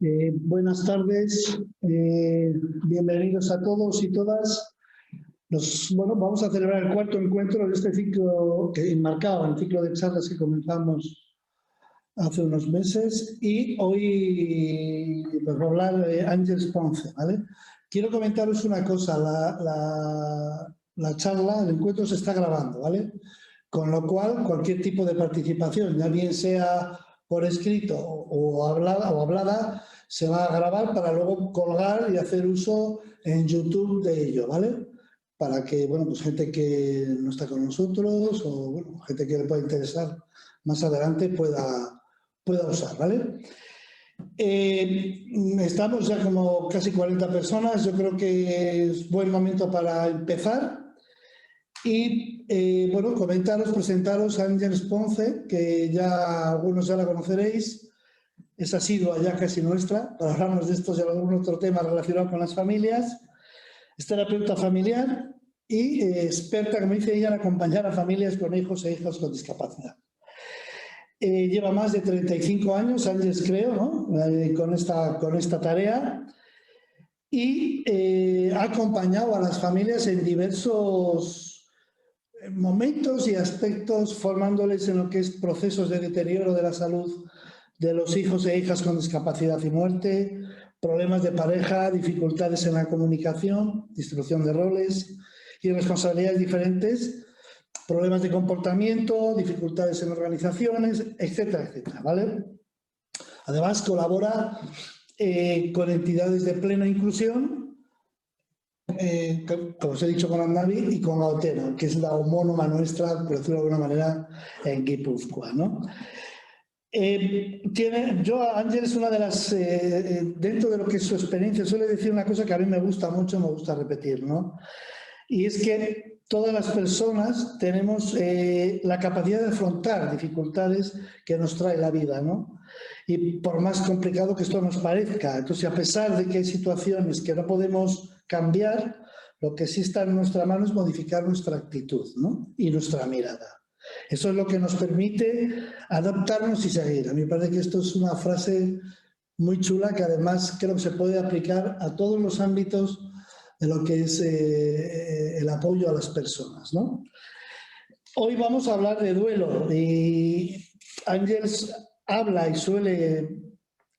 Buenas tardes, bienvenidos a todos y todas. Vamos a celebrar el cuarto encuentro de este ciclo que enmarcaba el ciclo de charlas que comenzamos hace unos meses, y hoy nos va a hablar Ángeles Ponce, ¿vale? Quiero comentaros una cosa, la charla, el encuentro se está grabando, ¿vale? Con lo cual, cualquier tipo de participación, ya bien sea por escrito o hablada, se va a grabar para luego colgar y hacer uso en YouTube de ello, ¿vale? Para que, bueno, pues gente que no está con nosotros o, bueno, gente que le pueda interesar más adelante pueda usar, ¿vale? Estamos ya como casi 40 personas, yo creo que es buen momento para empezar. Y bueno, presentaros a Ángeles Ponce, que ya algunos ya la conoceréis, es asidua ya casi nuestra, para hablarnos de estos y algún otro tema relacionado con las familias. Es terapeuta familiar y experta, como dice ella, en acompañar a familias con hijos e hijas con discapacidad. Lleva más de 35 años, Ángeles, creo, ¿no? Con esta tarea, y ha acompañado a las familias en diversos momentos y aspectos, formándoles en lo que es procesos de deterioro de la salud de los hijos e hijas con discapacidad y muerte, problemas de pareja, dificultades en la comunicación, distribución de roles y responsabilidades diferentes, problemas de comportamiento, dificultades en organizaciones, etcétera, etcétera, ¿vale? Además, colabora con entidades de plena inclusión, como os he dicho, con Andavi y con Aotena, que es la homónoma nuestra, por decirlo de alguna manera, en Guipúzcoa, ¿no? Ángeles, una de las, dentro de lo que es su experiencia, suele decir una cosa que a mí me gusta mucho, me gusta repetir, ¿no? Y es que todas las personas tenemos la capacidad de afrontar dificultades que nos trae la vida, ¿no? Y por más complicado que esto nos parezca, entonces, a pesar de que hay situaciones que no podemos cambiar, lo que sí está en nuestra mano es modificar nuestra actitud, ¿no? Y nuestra mirada. Eso es lo que nos permite adaptarnos y seguir. A mí me parece que esto es una frase muy chula que además creo que se puede aplicar a todos los ámbitos de lo que es el apoyo a las personas, ¿no? Hoy vamos a hablar de duelo, y Ángeles habla y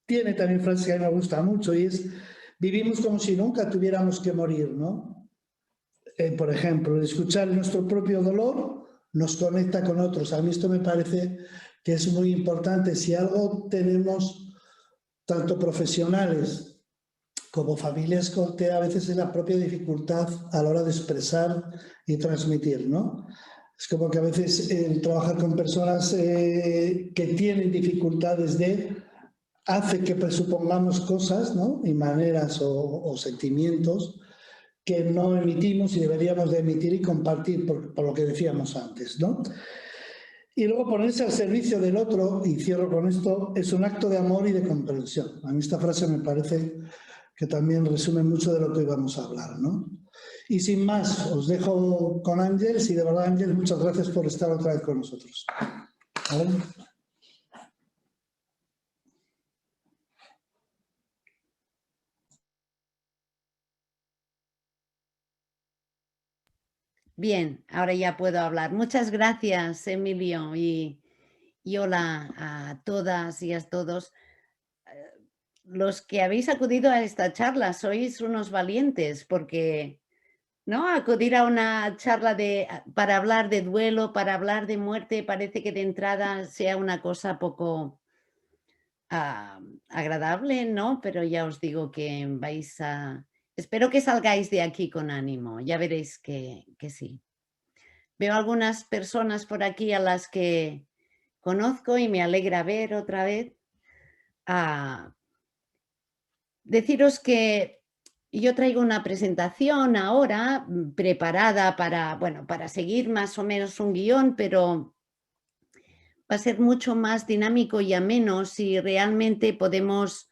tiene también frases que a mí me gusta mucho, y es: vivimos como si nunca tuviéramos que morir, ¿no? Por ejemplo, el escuchar nuestro propio dolor nos conecta con otros. A mí esto me parece que es muy importante. Si algo tenemos, tanto profesionales como familias con TEA, a veces es la propia dificultad a la hora de expresar y transmitir, ¿no? Es como que a veces el trabajar con personas que tienen dificultades hace que presupongamos cosas, ¿no? Y maneras o sentimientos que no emitimos y deberíamos de emitir y compartir, por lo que decíamos antes, ¿no? Y luego ponerse al servicio del otro, y cierro con esto, es un acto de amor y de comprensión. A mí esta frase me parece que también resume mucho de lo que hoy vamos a hablar, ¿no? Y sin más, os dejo con Ángeles, y de verdad, Ángeles, muchas gracias por estar otra vez con nosotros. ¿Vale? Bien, ahora ya puedo hablar. Muchas gracias, Emilio, y hola a todas y a todos. Los que habéis acudido a esta charla, sois unos valientes, porque ¿no? Acudir a una charla para hablar de duelo, para hablar de muerte, parece que de entrada sea una cosa poco agradable, ¿no? Pero ya os digo que espero que salgáis de aquí con ánimo, ya veréis que sí. Veo algunas personas por aquí a las que conozco y me alegra ver otra vez. Deciros que yo traigo una presentación ahora preparada para seguir más o menos un guión, pero va a ser mucho más dinámico y ameno si realmente podemos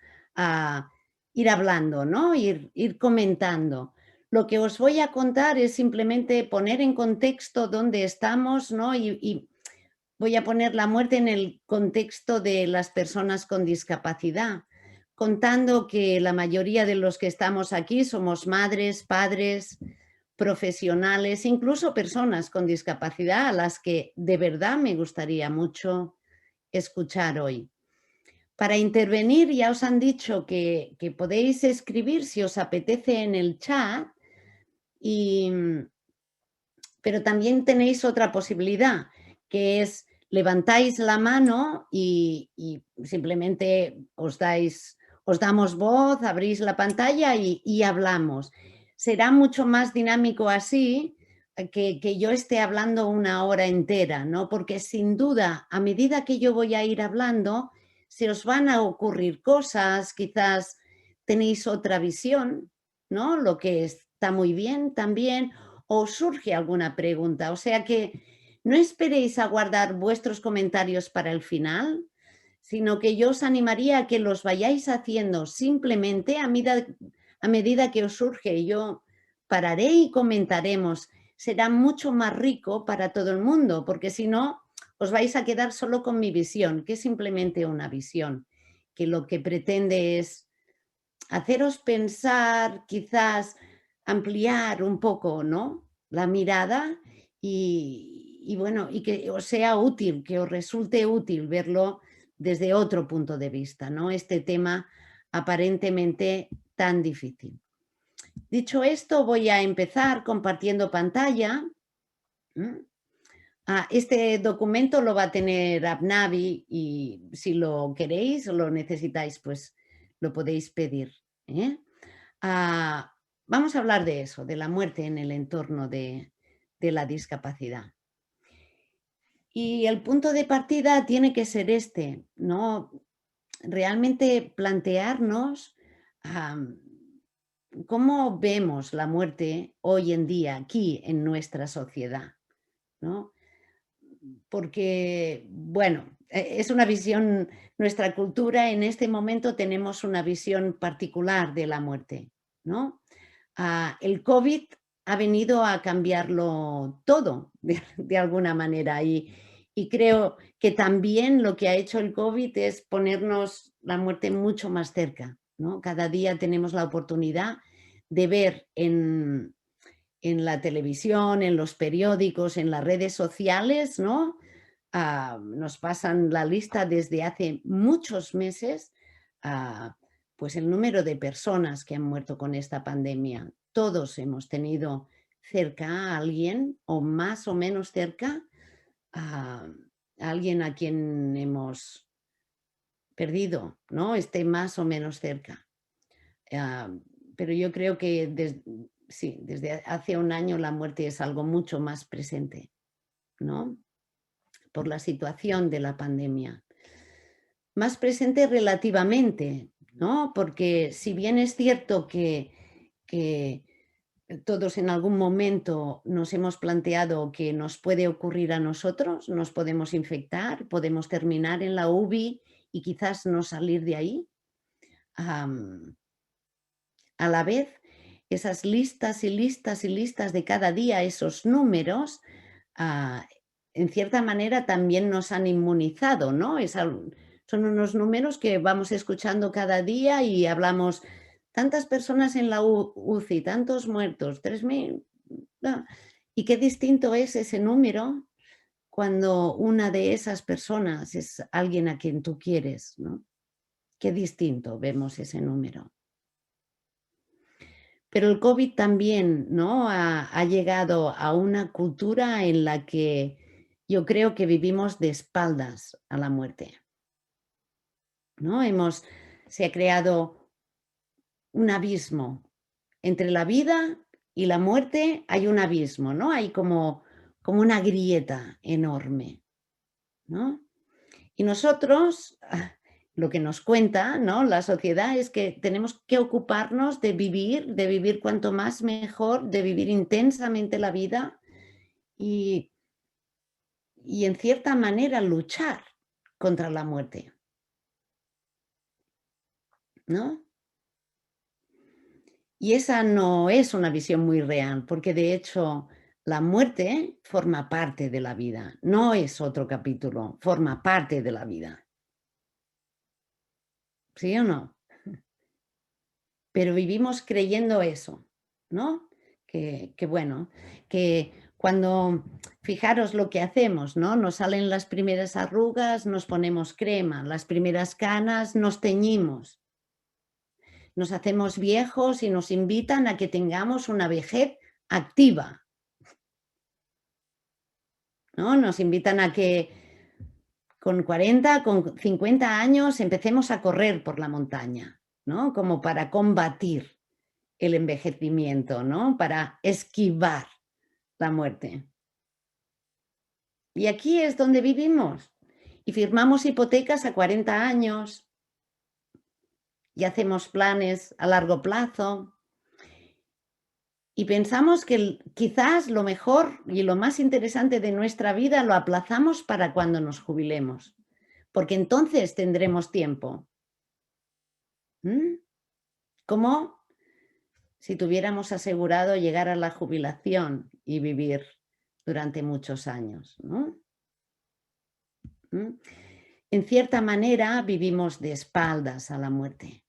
ir hablando, ¿no? Ir comentando. Lo que os voy a contar es simplemente poner en contexto dónde estamos, ¿no? Y voy a poner la muerte en el contexto de las personas con discapacidad. contando que la mayoría de los que estamos aquí somos madres, padres, profesionales, incluso personas con discapacidad a las que de verdad me gustaría mucho escuchar hoy. Para intervenir ya os han dicho que podéis escribir si os apetece en el chat, pero también tenéis otra posibilidad, que es levantáis la mano y simplemente os damos voz, abrís la pantalla y hablamos. Será mucho más dinámico así que yo esté hablando una hora entera, ¿no? Porque sin duda, a medida que yo voy a ir hablando, se os van a ocurrir cosas, quizás tenéis otra visión, ¿no? Lo que está muy bien también, o surge alguna pregunta. O sea que no esperéis a guardar vuestros comentarios para el final, sino que yo os animaría a que los vayáis haciendo simplemente a medida que os surge. Yo pararé y comentaremos. Será mucho más rico para todo el mundo, porque si no, os vais a quedar solo con mi visión, que es simplemente una visión, que lo que pretende es haceros pensar, quizás ampliar un poco, ¿no?, la mirada y bueno, y que os sea útil, que os resulte útil verlo desde otro punto de vista, ¿no? Este tema aparentemente tan difícil. Dicho esto, voy a empezar compartiendo pantalla. Este documento lo va a tener Abnavi y si lo queréis o lo necesitáis, pues lo podéis pedir, ¿eh? Vamos a hablar de eso, de la muerte en el entorno de la discapacidad. Y el punto de partida tiene que ser este, ¿no? Realmente plantearnos cómo vemos la muerte hoy en día aquí en nuestra sociedad, ¿no? Porque, bueno, es una visión, nuestra cultura en este momento tenemos una visión particular de la muerte, ¿no? El COVID ha venido a cambiarlo todo de alguna manera y creo que también lo que ha hecho el COVID es ponernos la muerte mucho más cerca, ¿no? Cada día tenemos la oportunidad de ver en la televisión, en los periódicos, en las redes sociales, ¿no? Nos pasan la lista desde hace muchos meses, pues el número de personas que han muerto con esta pandemia. Todos hemos tenido cerca a alguien, o más o menos cerca, a alguien a quien hemos perdido, ¿no? Esté más o menos cerca. Pero yo creo que desde hace un año la muerte es algo mucho más presente, ¿no? Por la situación de la pandemia. Más presente relativamente, ¿no? Porque si bien es cierto que todos en algún momento nos hemos planteado que nos puede ocurrir a nosotros, nos podemos infectar, podemos terminar en la UBI y quizás no salir de ahí. A la vez, esas listas y listas y listas de cada día, esos números, en cierta manera también nos han inmunizado, ¿no? Son unos números que vamos escuchando cada día y hablamos, tantas personas en la UCI, tantos muertos, 3.000. Y qué distinto es ese número cuando una de esas personas es alguien a quien tú quieres, ¿no? Qué distinto vemos ese número. Pero el COVID también, ¿no?, ha llegado a una cultura en la que yo creo que vivimos de espaldas a la muerte, ¿no? Se ha creado un abismo. Entre la vida y la muerte hay un abismo, ¿no? Hay como una grieta enorme, ¿no? Y nosotros, lo que nos cuenta, ¿no?, la sociedad es que tenemos que ocuparnos de vivir cuanto más mejor, de vivir intensamente la vida y en cierta manera luchar contra la muerte, ¿no? Y esa no es una visión muy real, porque de hecho la muerte forma parte de la vida, no es otro capítulo, forma parte de la vida. ¿Sí o no? pero vivimos creyendo eso, ¿no? Bueno, que cuando, fijaros lo que hacemos, ¿no? Nos salen las primeras arrugas, nos ponemos crema, las primeras canas, nos teñimos, nos hacemos viejos y nos invitan a que tengamos una vejez activa, ¿no? Nos invitan a que con 40, con 50 años empecemos a correr por la montaña, ¿no? Como para combatir el envejecimiento, ¿no? Para esquivar la muerte. Y aquí es donde vivimos. Y firmamos hipotecas a 40 años y hacemos planes a largo plazo. Y pensamos que quizás lo mejor y lo más interesante de nuestra vida lo aplazamos para cuando nos jubilemos, porque entonces tendremos tiempo. Como si tuviéramos asegurado llegar a la jubilación y vivir durante muchos años, ¿no? En cierta manera vivimos de espaldas a la muerte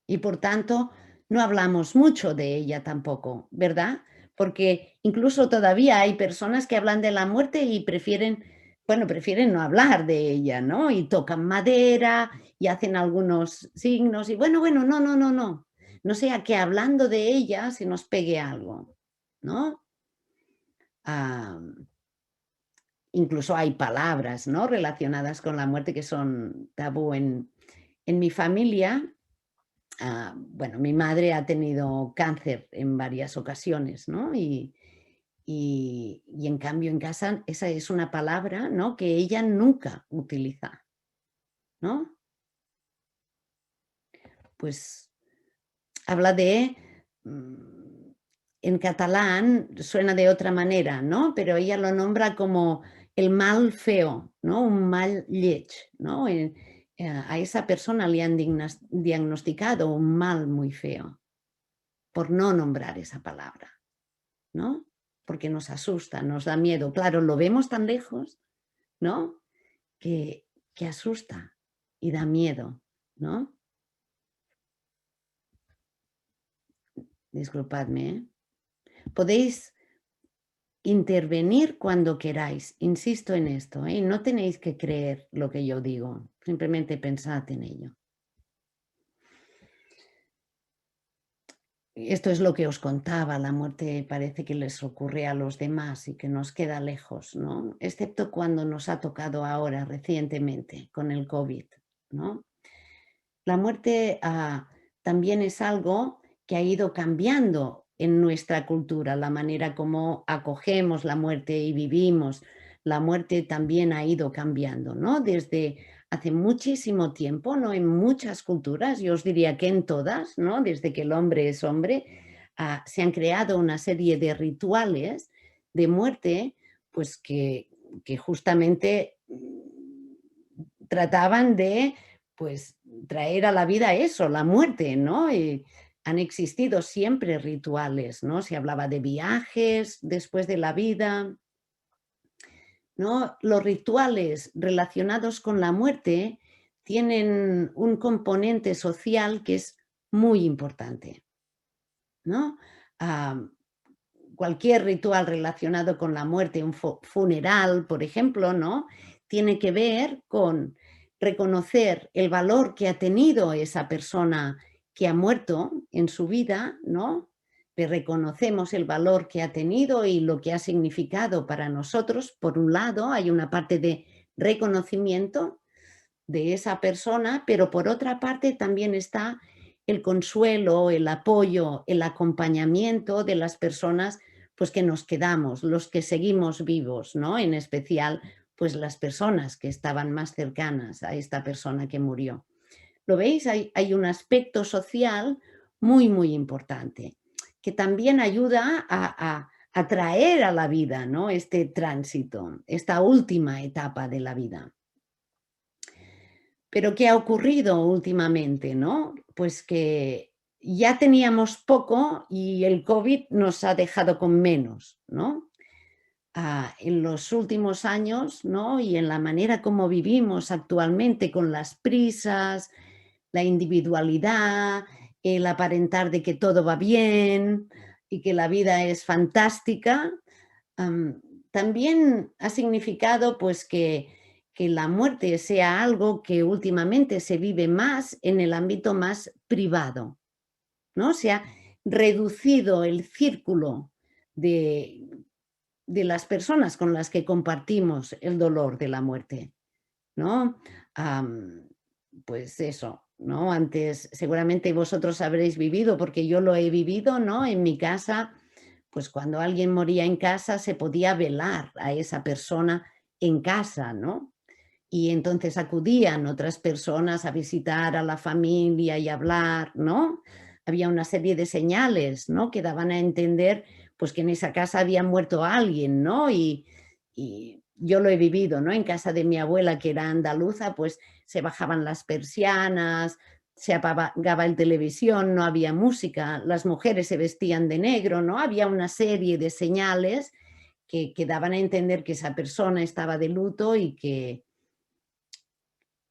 y por tanto no hablamos mucho de ella tampoco, ¿verdad? Porque incluso todavía hay personas que hablan de la muerte y prefieren no hablar de ella, ¿no? Y tocan madera y hacen algunos signos y bueno, no. No sea que hablando de ella se nos pegue algo, ¿no? Incluso hay palabras, ¿no? Relacionadas con la muerte que son tabú en mi familia. Bueno, mi madre ha tenido cáncer en varias ocasiones, ¿no? Y en cambio en casa esa es una palabra, ¿no? Que ella nunca utiliza, ¿no? Pues habla de, en catalán suena de otra manera, ¿no? Pero ella lo nombra como el mal feo, ¿no? Un mal lleig, ¿no? A esa persona le han diagnosticado un mal muy feo por no nombrar esa palabra, ¿no? Porque nos asusta, nos da miedo. Claro, lo vemos tan lejos, ¿no? Que asusta y da miedo, ¿no? Disculpadme, ¿eh? Podéis intervenir cuando queráis, insisto en esto, ¿eh? No tenéis que creer lo que yo digo, simplemente pensad en ello. Esto es lo que os contaba, la muerte parece que les ocurre a los demás y que nos queda lejos, ¿no? Excepto cuando nos ha tocado ahora, recientemente, con el COVID, ¿no? La muerte también es algo que ha ido cambiando en nuestra cultura, la manera como acogemos la muerte y vivimos. La muerte también ha ido cambiando, ¿no? Desde hace muchísimo tiempo, ¿no? En muchas culturas, yo os diría que en todas, ¿no? Desde que el hombre es hombre, se han creado una serie de rituales de muerte, pues que justamente trataban de, pues, traer a la vida eso, la muerte, ¿no? Y han existido siempre rituales, ¿no? Se hablaba de viajes después de la vida, ¿no? Los rituales relacionados con la muerte tienen un componente social que es muy importante, ¿no? Cualquier ritual relacionado con la muerte, un funeral, por ejemplo, ¿no? Tiene que ver con reconocer el valor que ha tenido esa persona que ha muerto en su vida, ¿no? Que reconocemos el valor que ha tenido y lo que ha significado para nosotros. Por un lado, hay una parte de reconocimiento de esa persona, pero por otra parte también está el consuelo, el apoyo, el acompañamiento de las personas pues que nos quedamos, los que seguimos vivos, ¿no? En especial pues las personas que estaban más cercanas a esta persona que murió. ¿Lo veis? Hay un aspecto social muy, muy importante que también ayuda a traer a la vida, ¿no? Este tránsito, esta última etapa de la vida. Pero ¿qué ha ocurrido últimamente, no? Pues que ya teníamos poco y el COVID nos ha dejado con menos, ¿no? En los últimos años, ¿no? Y en la manera como vivimos actualmente con las prisas, la individualidad, el aparentar de que todo va bien y que la vida es fantástica, también ha significado pues que la muerte sea algo que últimamente se vive más en el ámbito más privado, ¿no? Se ha reducido el círculo de, de las personas con las que compartimos el dolor de la muerte, ¿no? Am, pues eso, ¿no? Antes seguramente vosotros habréis vivido, porque yo lo he vivido, ¿no? En mi casa, pues cuando alguien moría en casa se podía velar a esa persona en casa, ¿no? Y entonces acudían otras personas a visitar a la familia y hablar, ¿no? Había una serie de señales, ¿no? Que daban a entender, pues, que en esa casa había muerto alguien, ¿no? Y yo lo he vivido, ¿no? En casa de mi abuela, que era andaluza, pues se bajaban las persianas, se apagaba el televisión, no había música, las mujeres se vestían de negro, ¿no? Había una serie de señales que daban a entender que esa persona estaba de luto y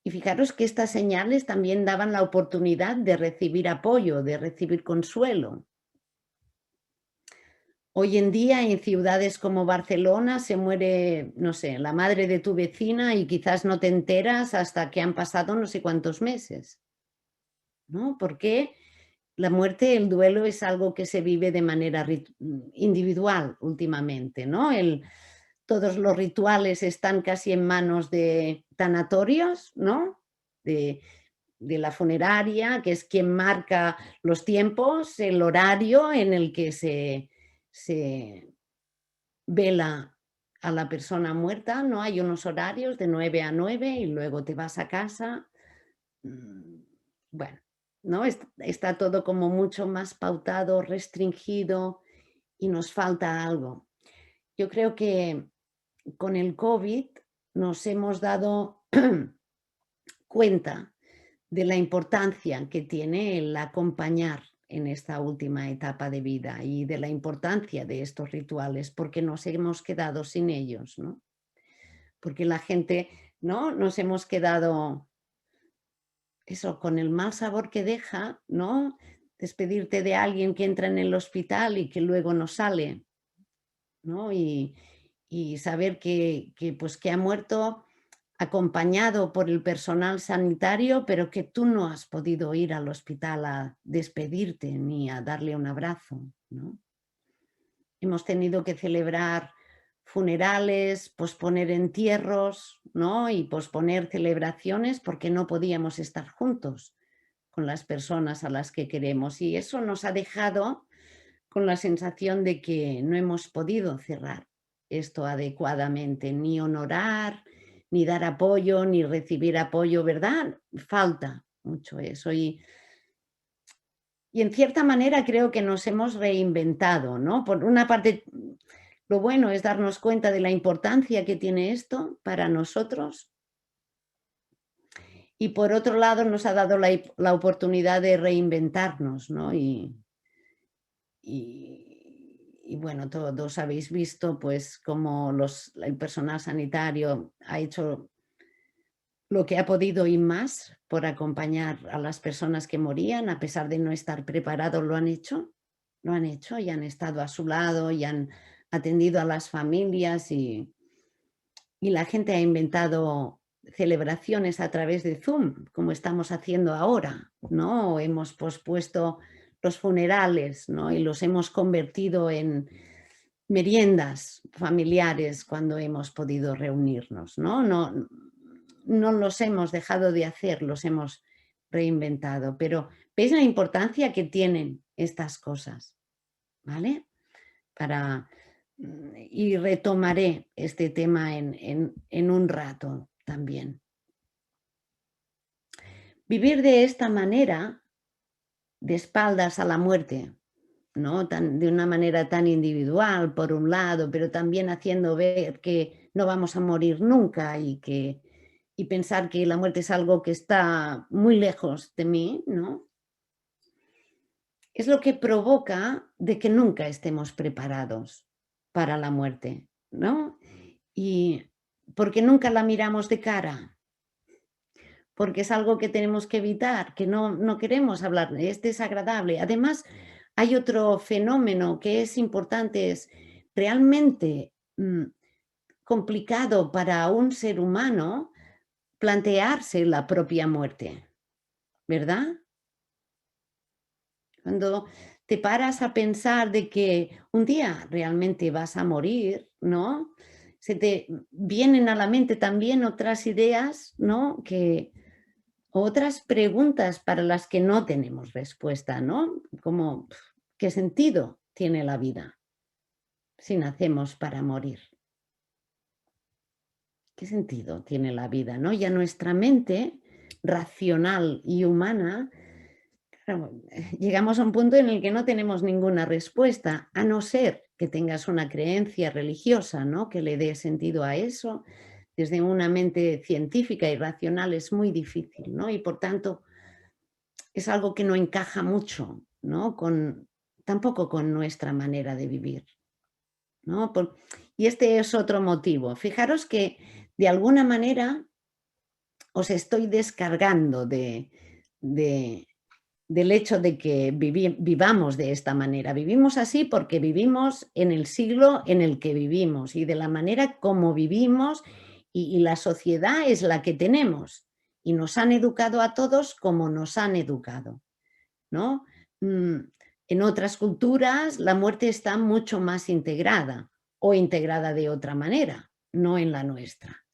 fijaros que estas señales también daban la oportunidad de recibir apoyo, de recibir consuelo. Hoy en día en ciudades como Barcelona se muere, no sé, la madre de tu vecina y quizás no te enteras hasta que han pasado no sé cuántos meses, ¿no? Porque la muerte, el duelo es algo que se vive de manera individual últimamente, ¿no? Todos los rituales están casi en manos de tanatorios, ¿no? De la funeraria, que es quien marca los tiempos, el horario en el que se vela a la persona muerta, ¿no? Hay unos horarios de 9 a 9 y luego te vas a casa. Mm, Bueno, ¿no? Está todo como mucho más pautado, restringido y nos falta algo. Yo creo que con el COVID nos hemos dado cuenta de la importancia que tiene el acompañar en esta última etapa de vida y de la importancia de estos rituales, porque nos hemos quedado sin ellos, ¿no? Porque la gente, ¿no? Nos hemos quedado eso con el mal sabor que deja, ¿no? Despedirte de alguien que entra en el hospital y que luego no sale, ¿no? Y saber pues, que ha muerto acompañado por el personal sanitario, pero que tú no has podido ir al hospital a despedirte ni a darle un abrazo, ¿no? Hemos tenido que celebrar funerales, posponer entierros, ¿no? Y posponer celebraciones porque no podíamos estar juntos con las personas a las que queremos. Y eso nos ha dejado con la sensación de que no hemos podido cerrar esto adecuadamente, ni honorar, ni dar apoyo, ni recibir apoyo, ¿verdad? Falta mucho eso. Y en cierta manera creo que nos hemos reinventado, ¿no? Por una parte, lo bueno es darnos cuenta de la importancia que tiene esto para nosotros y por otro lado nos ha dado la oportunidad de reinventarnos, ¿no? Y bueno, todos habéis visto pues cómo el personal sanitario ha hecho lo que ha podido y más por acompañar a las personas que morían, a pesar de no estar preparados, lo han hecho y han estado a su lado y han atendido a las familias y la gente ha inventado celebraciones a través de Zoom, como estamos haciendo ahora, ¿no? Hemos pospuesto los funerales, ¿no? Y los hemos convertido en meriendas familiares cuando hemos podido reunirnos, ¿no? No los hemos dejado de hacer, los hemos reinventado, pero ¿veis la importancia que tienen estas cosas? ¿Vale? Y retomaré este tema en un rato también. Vivir de esta manera, de espaldas a la muerte, ¿no? De una manera tan individual, por un lado, pero también haciendo ver que no vamos a morir nunca y pensar que la muerte es algo que está muy lejos de mí, ¿no? Es lo que provoca de que nunca estemos preparados para la muerte, ¿no? Y porque nunca la miramos de cara, porque es algo que tenemos que evitar, que no queremos hablar, es desagradable. Además, hay otro fenómeno que es importante, es realmente complicado para un ser humano plantearse la propia muerte, ¿verdad? Cuando te paras a pensar de que un día realmente vas a morir, ¿no? Se te vienen a la mente también otras ideas, ¿no? Otras preguntas para las que no tenemos respuesta, ¿no? Como, ¿qué sentido tiene la vida si nacemos para morir? ¿Qué sentido tiene la vida, no? Ya nuestra mente racional y humana, claro, llegamos a un punto en el que no tenemos ninguna respuesta, a no ser que tengas una creencia religiosa, ¿no? Que le dé sentido a eso. Desde una mente científica y racional es muy difícil, ¿no? Y por tanto es algo que no encaja mucho, ¿no? Tampoco con nuestra manera de vivir, ¿no? Y este es otro motivo. Fijaros que de alguna manera os estoy descargando del hecho de que vivamos de esta manera. Vivimos así porque vivimos en el siglo en el que vivimos y de la manera como vivimos y la sociedad es la que tenemos y nos han educado a todos como nos han educado, ¿no? En otras culturas la muerte está mucho más integrada o integrada de otra manera, no en la nuestra,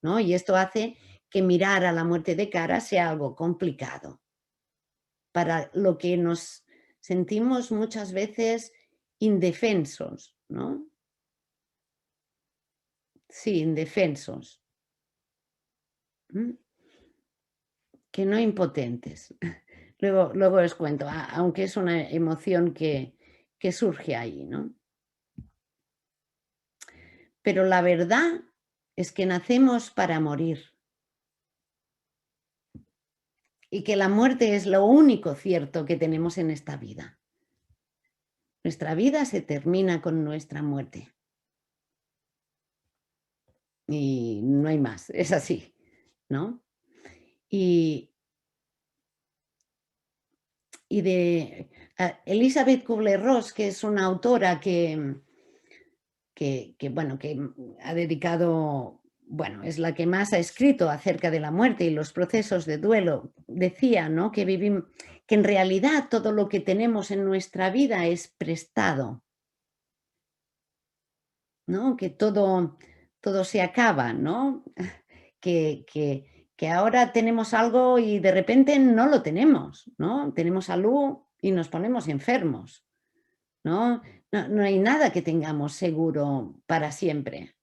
¿no? Y esto hace que mirar a la muerte de cara sea algo complicado, para lo que nos sentimos muchas veces indefensos, ¿no? Sí, indefensos, que no impotentes. Luego os cuento, aunque es una emoción que surge ahí, ¿no? Pero la verdad es que nacemos para morir y que la muerte es lo único cierto que tenemos en esta vida. Nuestra vida se termina con nuestra muerte. Y no hay más, es así, ¿no? Y de Elizabeth Kubler-Ross, que es una autora bueno, que ha dedicado, bueno, es la que más ha escrito acerca de la muerte y los procesos de duelo, decía, ¿no? Que en realidad todo lo que tenemos en nuestra vida es prestado, ¿no? Que todo se acaba, ¿no? Que ahora tenemos algo y de repente no lo tenemos, ¿no? Tenemos salud y nos ponemos enfermos, ¿no? No hay nada que tengamos seguro para siempre.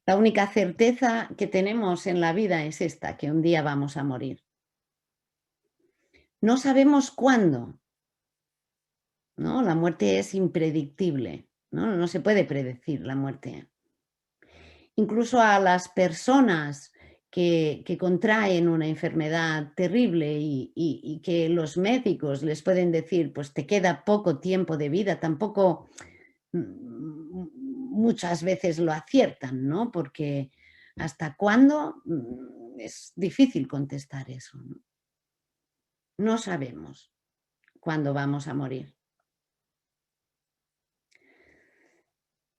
La única certeza que tenemos en la vida es esta, que un día vamos a morir. No sabemos cuándo, ¿no? La muerte es impredictible, ¿no? No se puede predecir la muerte. Incluso a las personas que contraen una enfermedad terrible y que los médicos les pueden decir, pues te queda poco tiempo de vida, tampoco muchas veces lo aciertan, ¿no? Porque ¿hasta cuándo? Es difícil contestar eso, ¿no? No sabemos cuándo vamos a morir.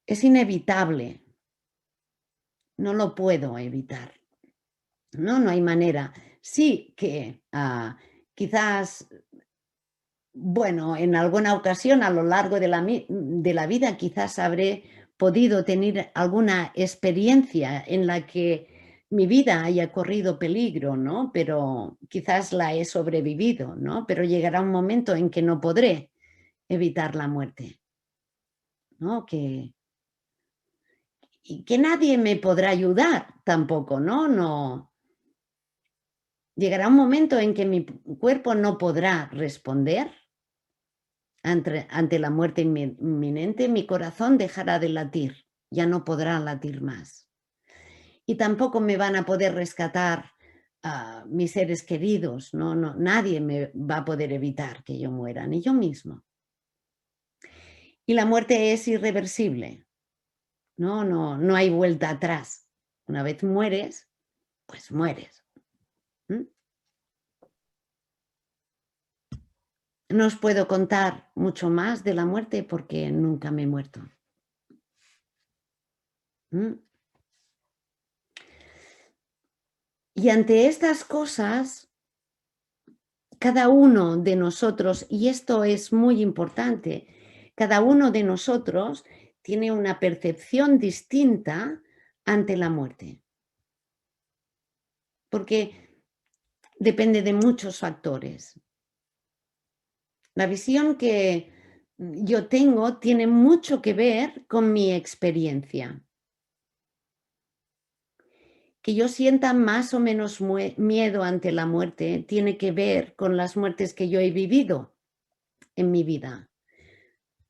Es inevitable, no lo puedo evitar, ¿no? No hay manera. Sí que quizás, bueno, en alguna ocasión a lo largo de la vida quizás habré podido tener alguna experiencia en la que mi vida haya corrido peligro, ¿no? Pero quizás la he sobrevivido, ¿no? Pero llegará un momento en que no podré evitar la muerte, ¿no? Y que nadie me podrá ayudar tampoco, ¿no? No. Llegará un momento en que mi cuerpo no podrá responder ante la muerte inminente, mi corazón dejará de latir, ya no podrá latir más. Y tampoco me van a poder rescatar a mis seres queridos, ¿no? Nadie me va a poder evitar que yo muera, ni yo mismo. Y la muerte es irreversible, no hay vuelta atrás. Una vez mueres, pues mueres. ¿Mm? No os puedo contar mucho más de la muerte porque nunca me he muerto. ¿Mm? Y ante estas cosas, cada uno de nosotros, y esto es muy importante, cada uno de nosotros tiene una percepción distinta ante la muerte. Porque depende de muchos factores. La visión que yo tengo tiene mucho que ver con mi experiencia. Que yo sienta más o menos miedo ante la muerte tiene que ver con las muertes que yo he vivido en mi vida.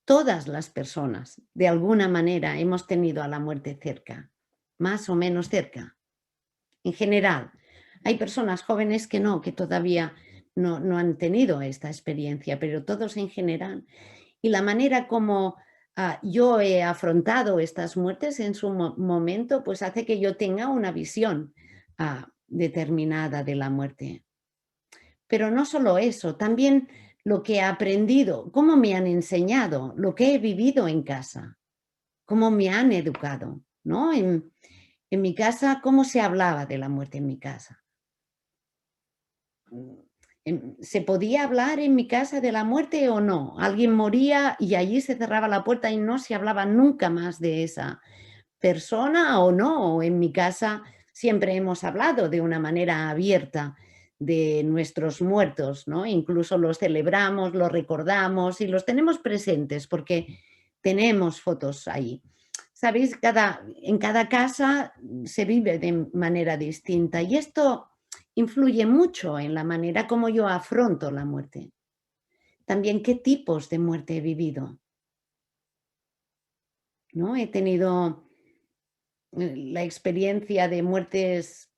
Todas las personas, de alguna manera, hemos tenido a la muerte cerca, más o menos cerca, en general. Hay personas jóvenes que no, que todavía no han tenido esta experiencia, pero todos en general. Y la manera como yo he afrontado estas muertes en su momento, pues hace que yo tenga una visión determinada de la muerte. Pero no solo eso, también lo que he aprendido, cómo me han enseñado, lo que he vivido en casa, cómo me han educado, ¿no? En mi casa, cómo se hablaba de la muerte en mi casa. ¿Se podía hablar en mi casa de la muerte o no? Alguien moría y allí se cerraba la puerta y no se hablaba nunca más de esa persona o no. En mi casa siempre hemos hablado de una manera abierta de nuestros muertos, ¿no? Incluso los celebramos, los recordamos y los tenemos presentes porque tenemos fotos ahí. ¿Sabéis? En cada casa se vive de manera distinta y esto influye mucho en la manera como yo afronto la muerte. También qué tipos de muerte he vivido, ¿no? He tenido la experiencia de muertes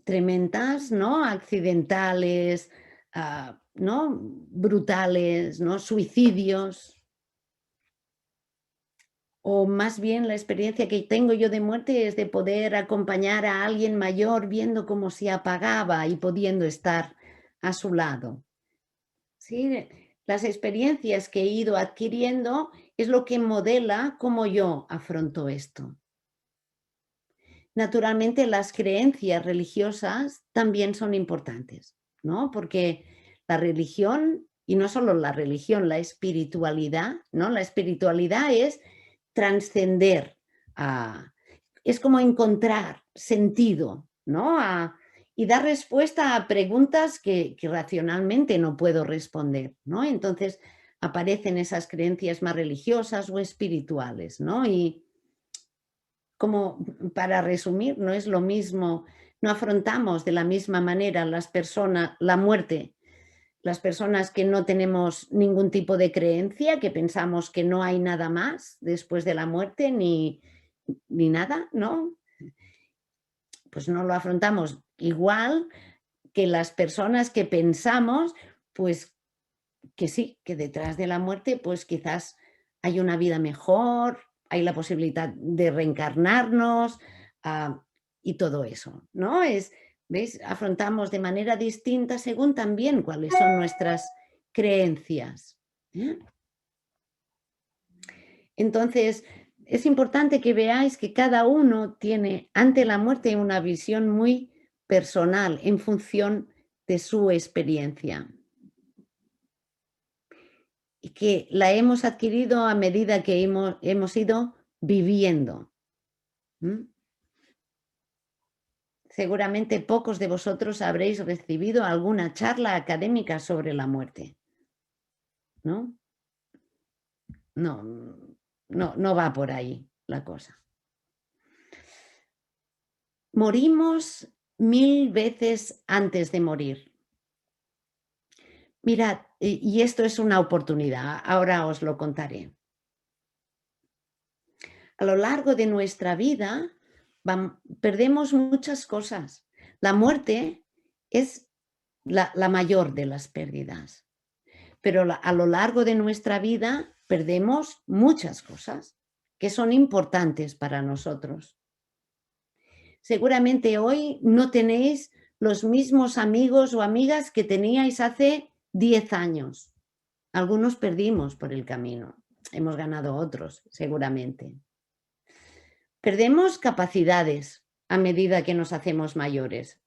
tremendas, ¿no? Accidentales, ¿no? Brutales, ¿no? Suicidios. O más bien la experiencia que tengo yo de muerte es de poder acompañar a alguien mayor viendo cómo se apagaba y pudiendo estar a su lado. ¿Sí? Las experiencias que he ido adquiriendo es lo que modela cómo yo afronto esto. Naturalmente, las creencias religiosas también son importantes, ¿no? Porque la religión, y no solo la religión, la espiritualidad, ¿no? La espiritualidad es trascender, es como encontrar sentido, ¿no? Y dar respuesta a preguntas que racionalmente no puedo responder, ¿no? Entonces aparecen esas creencias más religiosas o espirituales, ¿no? Y como para resumir, no es lo mismo, no afrontamos de la misma manera la muerte, las personas que no tenemos ningún tipo de creencia, que pensamos que no hay nada más después de la muerte ni nada, ¿no? Pues no lo afrontamos igual que las personas que pensamos, pues que sí, que detrás de la muerte, pues quizás hay una vida mejor, hay la posibilidad de reencarnarnos y todo eso, ¿no? ¿Veis? Afrontamos de manera distinta según también cuáles son nuestras creencias. ¿Eh? Entonces, es importante que veáis que cada uno tiene ante la muerte una visión muy personal en función de su experiencia. Y que la hemos adquirido a medida que hemos ido viviendo. ¿Mm? Seguramente pocos de vosotros habréis recibido alguna charla académica sobre la muerte, ¿no? No, no va por ahí la cosa. Morimos 1000 veces antes de morir. Mirad, y esto es una oportunidad, ahora os lo contaré. A lo largo de nuestra vida perdemos muchas cosas. La muerte es la mayor de las pérdidas, pero a lo largo de nuestra vida perdemos muchas cosas que son importantes para nosotros. seguramente hoy no tenéis los mismos amigos o amigas que teníais hace 10 años. Algunos perdimos por el camino, hemos ganado otros, seguramente. Perdemos capacidades a medida que nos hacemos mayores.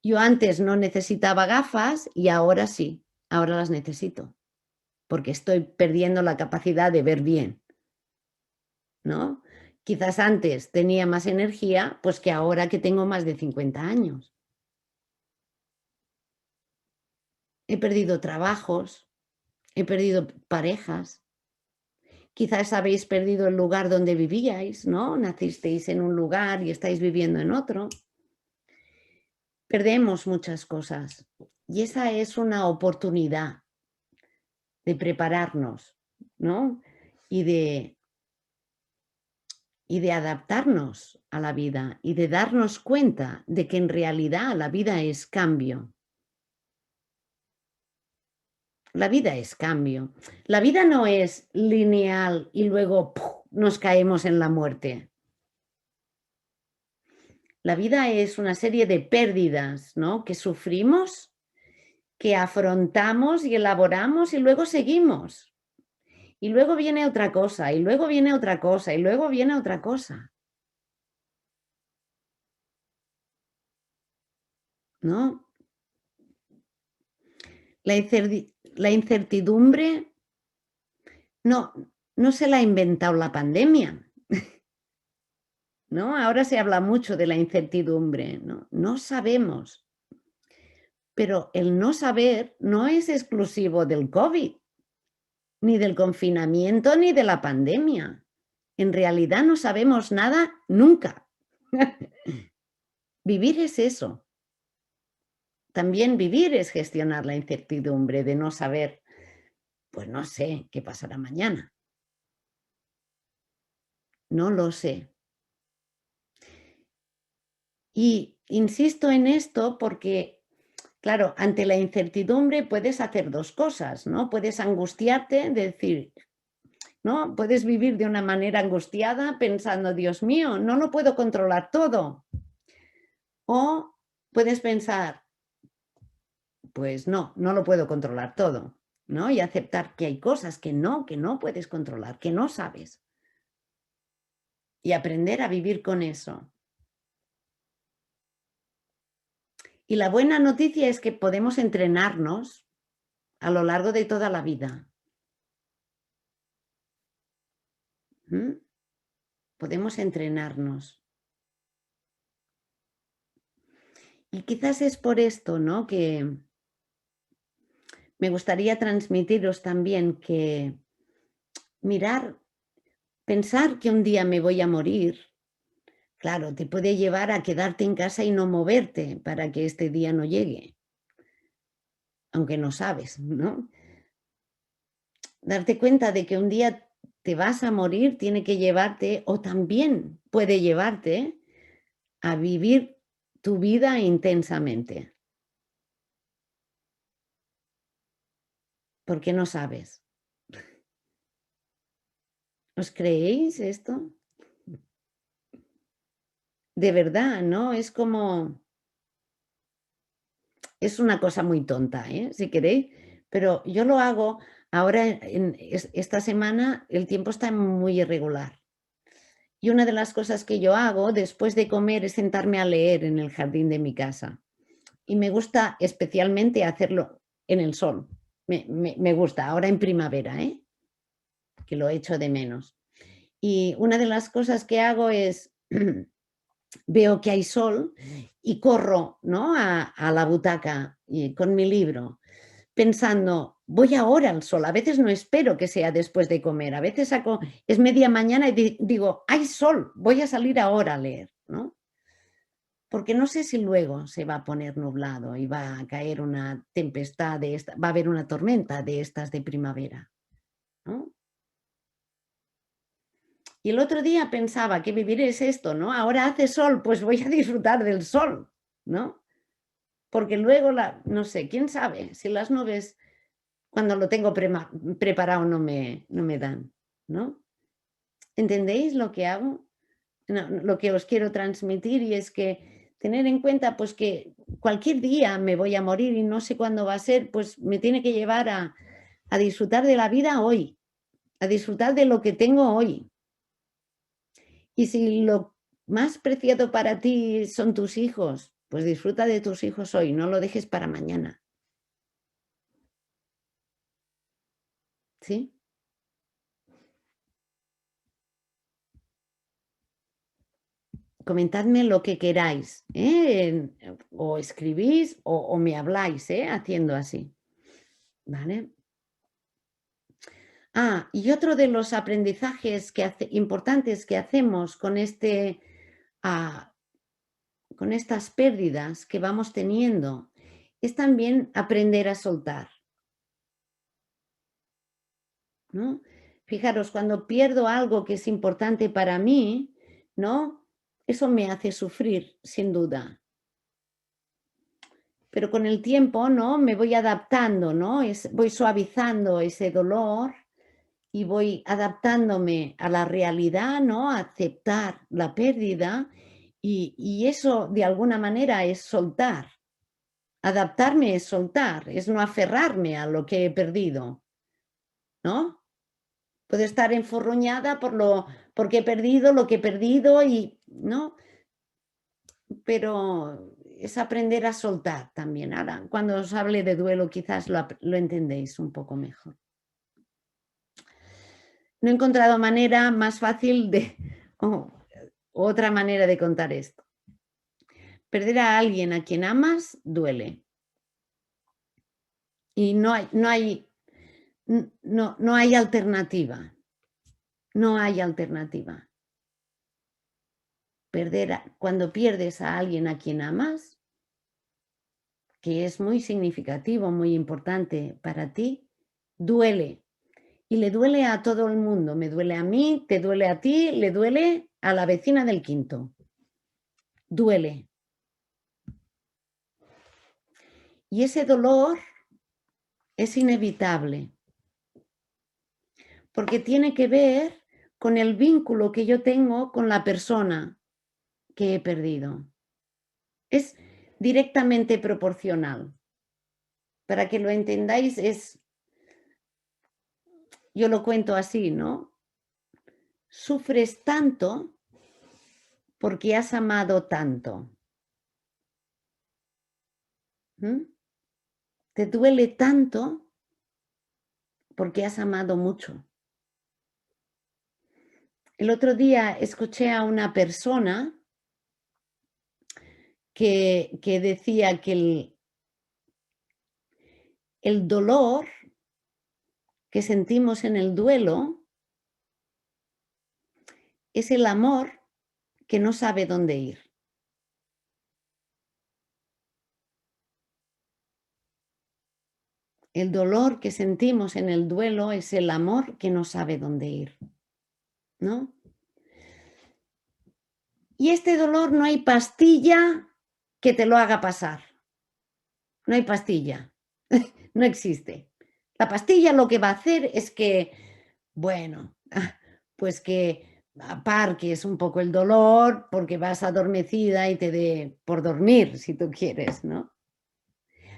Yo antes no necesitaba gafas y ahora sí, ahora las necesito, porque estoy perdiendo la capacidad de ver bien, ¿no? Quizás antes tenía más energía, pues que ahora que tengo más de 50 años. He perdido trabajos, he perdido parejas. Quizás habéis perdido el lugar donde vivíais, ¿no? Nacisteis en un lugar y estáis viviendo en otro. Perdemos muchas cosas y esa es una oportunidad de prepararnos, ¿no? Y de adaptarnos a la vida y de darnos cuenta de que en realidad la vida es cambio. La vida es cambio. La vida no es lineal y luego ¡puf!, nos caemos en la muerte. La vida es una serie de pérdidas, ¿no?, que sufrimos, que afrontamos y elaboramos y luego seguimos. Y luego viene otra cosa, y luego viene otra cosa, y luego viene otra cosa, ¿no? La incertidumbre no se la ha inventado la pandemia, ¿no? Ahora se habla mucho de la incertidumbre, ¿no? No sabemos, pero el no saber no es exclusivo del COVID, ni del confinamiento, ni de la pandemia. En realidad no sabemos nada nunca. Vivir es eso. También vivir es gestionar la incertidumbre de no saber, pues no sé qué pasará mañana. No lo sé. Y insisto en esto porque, claro, ante la incertidumbre puedes hacer dos cosas, ¿no? Puedes angustiarte, decir, ¿no? Puedes vivir de una manera angustiada pensando, Dios mío, no lo puedo controlar todo. O puedes pensar, pues no lo puedo controlar todo, ¿no? Y aceptar que hay cosas que no puedes controlar, que no sabes. Y aprender a vivir con eso. Y la buena noticia es que podemos entrenarnos a lo largo de toda la vida. ¿Mm? Podemos entrenarnos. Y quizás es por esto, ¿no?, que me gustaría transmitiros también que pensar que un día me voy a morir, claro, te puede llevar a quedarte en casa y no moverte para que este día no llegue, aunque no sabes, ¿no? Darte cuenta de que un día te vas a morir tiene que llevarte, o también puede llevarte, a vivir tu vida intensamente. Porque no sabes. ¿Os creéis esto? De verdad, ¿no? Es como... Es una cosa muy tonta, ¿eh?, si queréis, pero yo lo hago ahora esta semana el tiempo está muy irregular. Y una de las cosas que yo hago después de comer es sentarme a leer en el jardín de mi casa. Y me gusta especialmente hacerlo en el sol. Me gusta, ahora en primavera, ¿eh?, que lo echo de menos. Y una de las cosas que hago es, veo que hay sol y corro, ¿no?, a la butaca con mi libro, pensando, voy ahora al sol. A veces no espero que sea después de comer, a veces es media mañana y digo, hay sol, voy a salir ahora a leer, ¿no? Porque no sé si luego se va a poner nublado y va a caer una tempestad va a haber una tormenta de estas de primavera, ¿no? Y el otro día pensaba que vivir es esto, ¿no? Ahora hace sol, pues voy a disfrutar del sol, ¿no? Porque luego, no sé, quién sabe si las nubes cuando lo tengo preparado no me dan, ¿no? ¿Entendéis lo que hago? lo que os quiero transmitir, y es que tener en cuenta pues que cualquier día me voy a morir y no sé cuándo va a ser, pues me tiene que llevar a disfrutar de la vida hoy, a disfrutar de lo que tengo hoy. Y si lo más preciado para ti son tus hijos, pues disfruta de tus hijos hoy, no lo dejes para mañana. ¿Sí? Comentadme lo que queráis, ¿eh? O escribís o me habláis, ¿eh? Haciendo así, ¿vale? Y otro de los aprendizajes importantes que hacemos con con estas pérdidas que vamos teniendo es también aprender a soltar, ¿no? Fijaros, cuando pierdo algo que es importante para mí, ¿no? Eso me hace sufrir, sin duda. Pero con el tiempo, ¿no? Me voy adaptando, ¿no? Voy suavizando ese dolor y voy adaptándome a la realidad, ¿no? A aceptar la pérdida y eso de alguna manera es soltar. Adaptarme es soltar, es no aferrarme a lo que he perdido, ¿no? Puedo estar enfurruñada porque he perdido lo que he perdido y, ¿no? Pero es aprender a soltar también. Ahora, cuando os hable de duelo, quizás lo entendéis un poco mejor. No he encontrado manera más fácil otra manera de contar esto. Perder a alguien a quien amas duele. Y no hay alternativa. No hay alternativa. Cuando pierdes a alguien a quien amas, que es muy significativo, muy importante para ti, duele. Y le duele a todo el mundo. Me duele a mí, te duele a ti, le duele a la vecina del quinto. Duele. Y ese dolor es inevitable. Porque tiene que ver con el vínculo que yo tengo con la persona que he perdido. Es directamente proporcional. Para que lo entendáis, yo lo cuento así, ¿no? Sufres tanto porque has amado tanto. Te duele tanto porque has amado mucho. El otro día escuché a una persona que decía que el dolor que sentimos en el duelo es el amor que no sabe dónde ir. El dolor que sentimos en el duelo es el amor que no sabe dónde ir, ¿no? Y este dolor no hay pastilla que te lo haga pasar. No hay pastilla. No existe. La pastilla lo que va a hacer es que, bueno, pues que aparques un poco el dolor porque vas adormecida y te dé por dormir, si tú quieres, ¿no?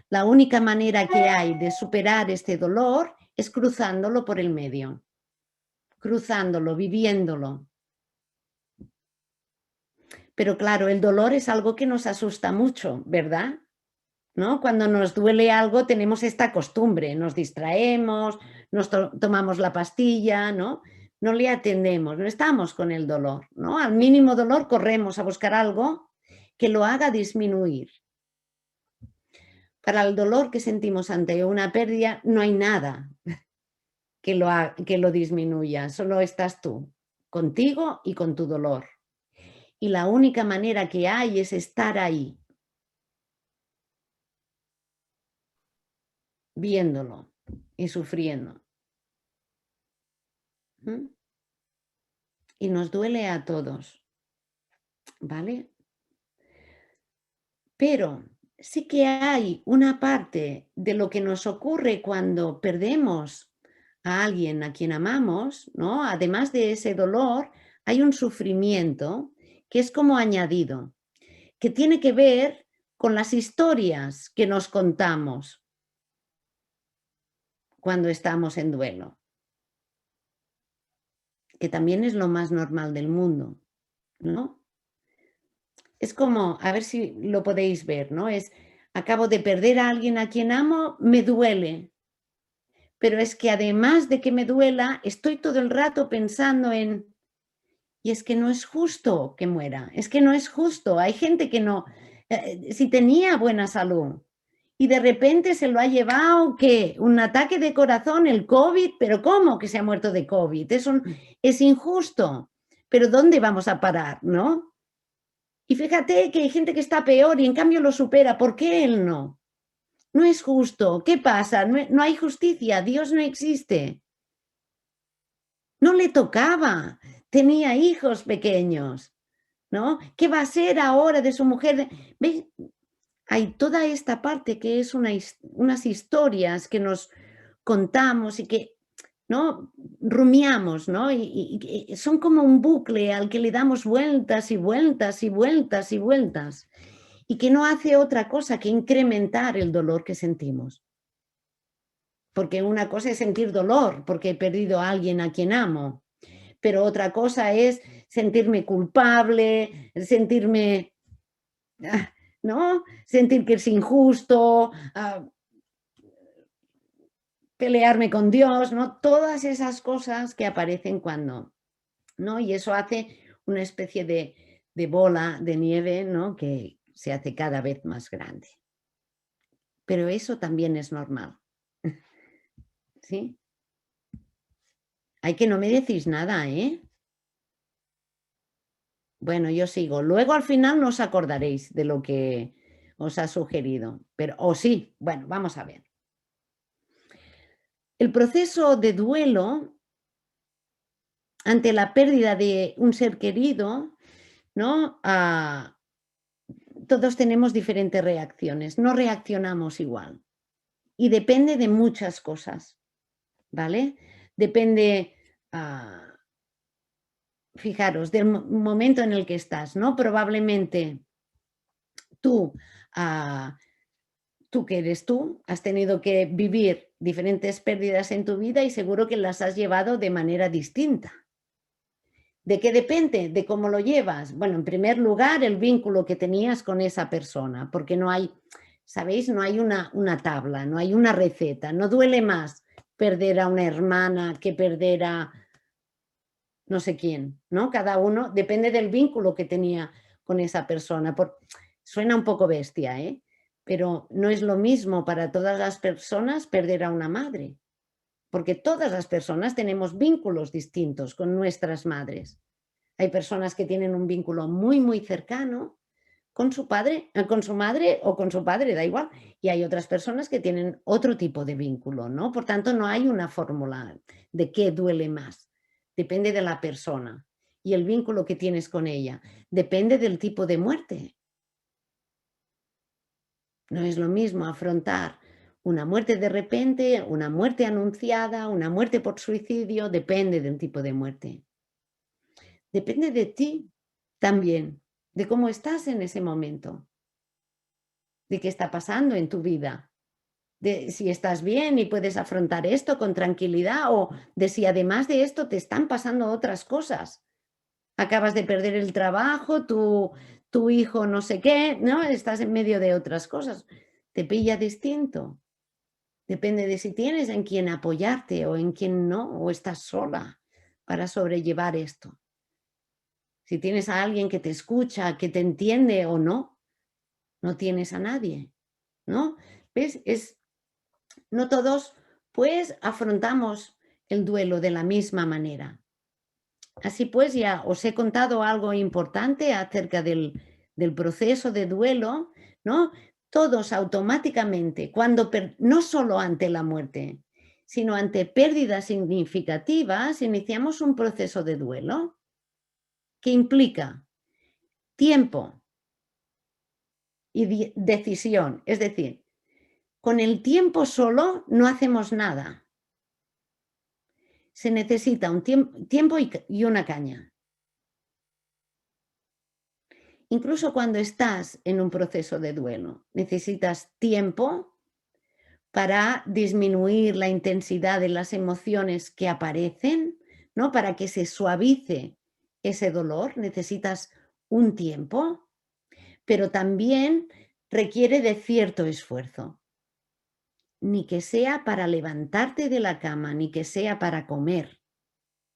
La única manera que hay de superar este dolor es cruzándolo por el medio, cruzándolo, viviéndolo. Pero claro, el dolor es algo que nos asusta mucho, ¿verdad? ¿No? Cuando nos duele algo tenemos esta costumbre, nos distraemos, nos tomamos la pastilla, ¿no? No le atendemos, no estamos con el dolor, ¿no? Al mínimo dolor corremos a buscar algo que lo haga disminuir. Para el dolor que sentimos ante una pérdida no hay nada que lo disminuya, solo estás tú, contigo y con tu dolor. Y la única manera que hay es estar ahí, viéndolo y sufriendo. Y nos duele a todos, ¿vale? Pero sí que hay una parte de lo que nos ocurre cuando perdemos a alguien a quien amamos, ¿no? Además de ese dolor, hay un sufrimiento que es como añadido, que tiene que ver con las historias que nos contamos cuando estamos en duelo, que también es lo más normal del mundo, ¿no? Es como, a ver si lo podéis ver, ¿no? Acabo de perder a alguien a quien amo, me duele, pero es que además de que me duela, estoy todo el rato pensando en, y es que no es justo que muera, es que no es justo, hay gente que no, si tenía buena salud y de repente se lo ha llevado, ¿qué? Un ataque de corazón, el COVID, pero ¿cómo que se ha muerto de COVID? Es injusto, pero ¿dónde vamos a parar, no? Y fíjate que hay gente que está peor y en cambio lo supera, ¿por qué él no? No es justo, ¿qué pasa? No hay justicia, Dios no existe. No le tocaba, tenía hijos pequeños, ¿no? ¿Qué va a ser ahora de su mujer? ¿Veis? Hay toda esta parte que es unas historias que nos contamos y que, ¿no? Rumiamos, ¿no? Y son como un bucle al que le damos vueltas y vueltas y vueltas y vueltas y que no hace otra cosa que incrementar el dolor que sentimos. Porque una cosa es sentir dolor porque he perdido a alguien a quien amo, pero otra cosa es sentirme culpable, sentirme, ¿no? Sentir que es injusto, pelearme con Dios, ¿no? Todas esas cosas que aparecen cuando, ¿no? Y eso hace una especie de bola de nieve, ¿no? Que se hace cada vez más grande. Pero eso también es normal, ¿sí? Hay que no me decís nada, ¿eh? Bueno, yo sigo. Luego al final no os acordaréis de lo que os ha sugerido, pero o sí, bueno, vamos a ver. El proceso de duelo ante la pérdida de un ser querido, ¿no? Todos tenemos diferentes reacciones, no reaccionamos igual y depende de muchas cosas, ¿vale? Depende, fijaros, del momento en el que estás, ¿no? Probablemente tú, tú que eres tú, has tenido que vivir diferentes pérdidas en tu vida y seguro que las has llevado de manera distinta. ¿De qué depende? De cómo lo llevas. Bueno, en primer lugar, el vínculo que tenías con esa persona, porque no hay, ¿sabéis? No hay una tabla, no hay una receta. No duele más perder a una hermana que perder a no sé quién, ¿no? Cada uno depende del vínculo que tenía con esa persona. Suena un poco bestia, ¿eh? Pero no es lo mismo para todas las personas perder a una madre, porque todas las personas tenemos vínculos distintos con nuestras madres. Hay personas que tienen un vínculo muy, muy cercano con su padre, con su madre o con su padre, da igual. Y hay otras personas que tienen otro tipo de vínculo, ¿no? Por tanto, no hay una fórmula de qué duele más. Depende de la persona y el vínculo que tienes con ella. Depende del tipo de muerte. No es lo mismo afrontar una muerte de repente, una muerte anunciada, una muerte por suicidio, depende del tipo de muerte. Depende de ti también, de cómo estás en ese momento, de qué está pasando en tu vida, de si estás bien y puedes afrontar esto con tranquilidad o de si además de esto te están pasando otras cosas. Acabas de perder el trabajo, tu hijo no sé qué, ¿no? Estás en medio de otras cosas. Te pilla distinto. Depende de si tienes en quién apoyarte o en quién no, o estás sola para sobrellevar esto. Si tienes a alguien que te escucha, que te entiende o no, no tienes a nadie, ¿no? ¿Ves? No todos, pues, afrontamos el duelo de la misma manera. Así pues, ya os he contado algo importante acerca del proceso de duelo, ¿no? Todos automáticamente, no solo ante la muerte, sino ante pérdidas significativas, iniciamos un proceso de duelo que implica tiempo y decisión. Es decir, con el tiempo solo no hacemos nada. Se necesita un tiempo y una caña. incluso cuando estás en un proceso de duelo, necesitas tiempo para disminuir la intensidad de las emociones que aparecen, ¿no? Para que se suavice ese dolor, necesitas un tiempo, pero también requiere de cierto esfuerzo. Ni que sea para levantarte de la cama, ni que sea para comer,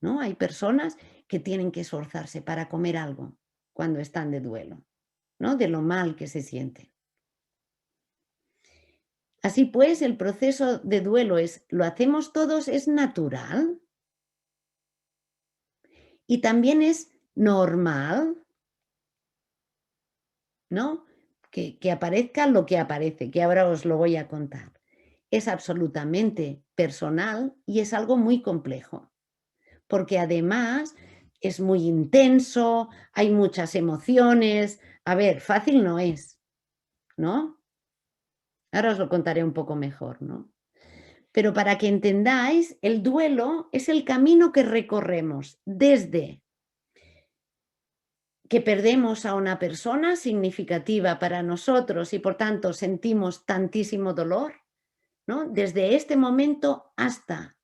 ¿no? Hay personas que tienen que esforzarse para comer algo cuando están de duelo, ¿no? De lo mal que se sienten. Así pues, el proceso de duelo lo hacemos todos, es natural y también es normal, ¿no? Que aparezca lo que aparece, que ahora os lo voy a contar. Es absolutamente personal y es algo muy complejo, porque además es muy intenso, hay muchas emociones. A ver, fácil no es, ¿no? Ahora os lo contaré un poco mejor, ¿no? Pero para que entendáis, el duelo es el camino que recorremos desde que perdemos a una persona significativa para nosotros y por tanto sentimos tantísimo dolor, ¿no? Desde este momento hasta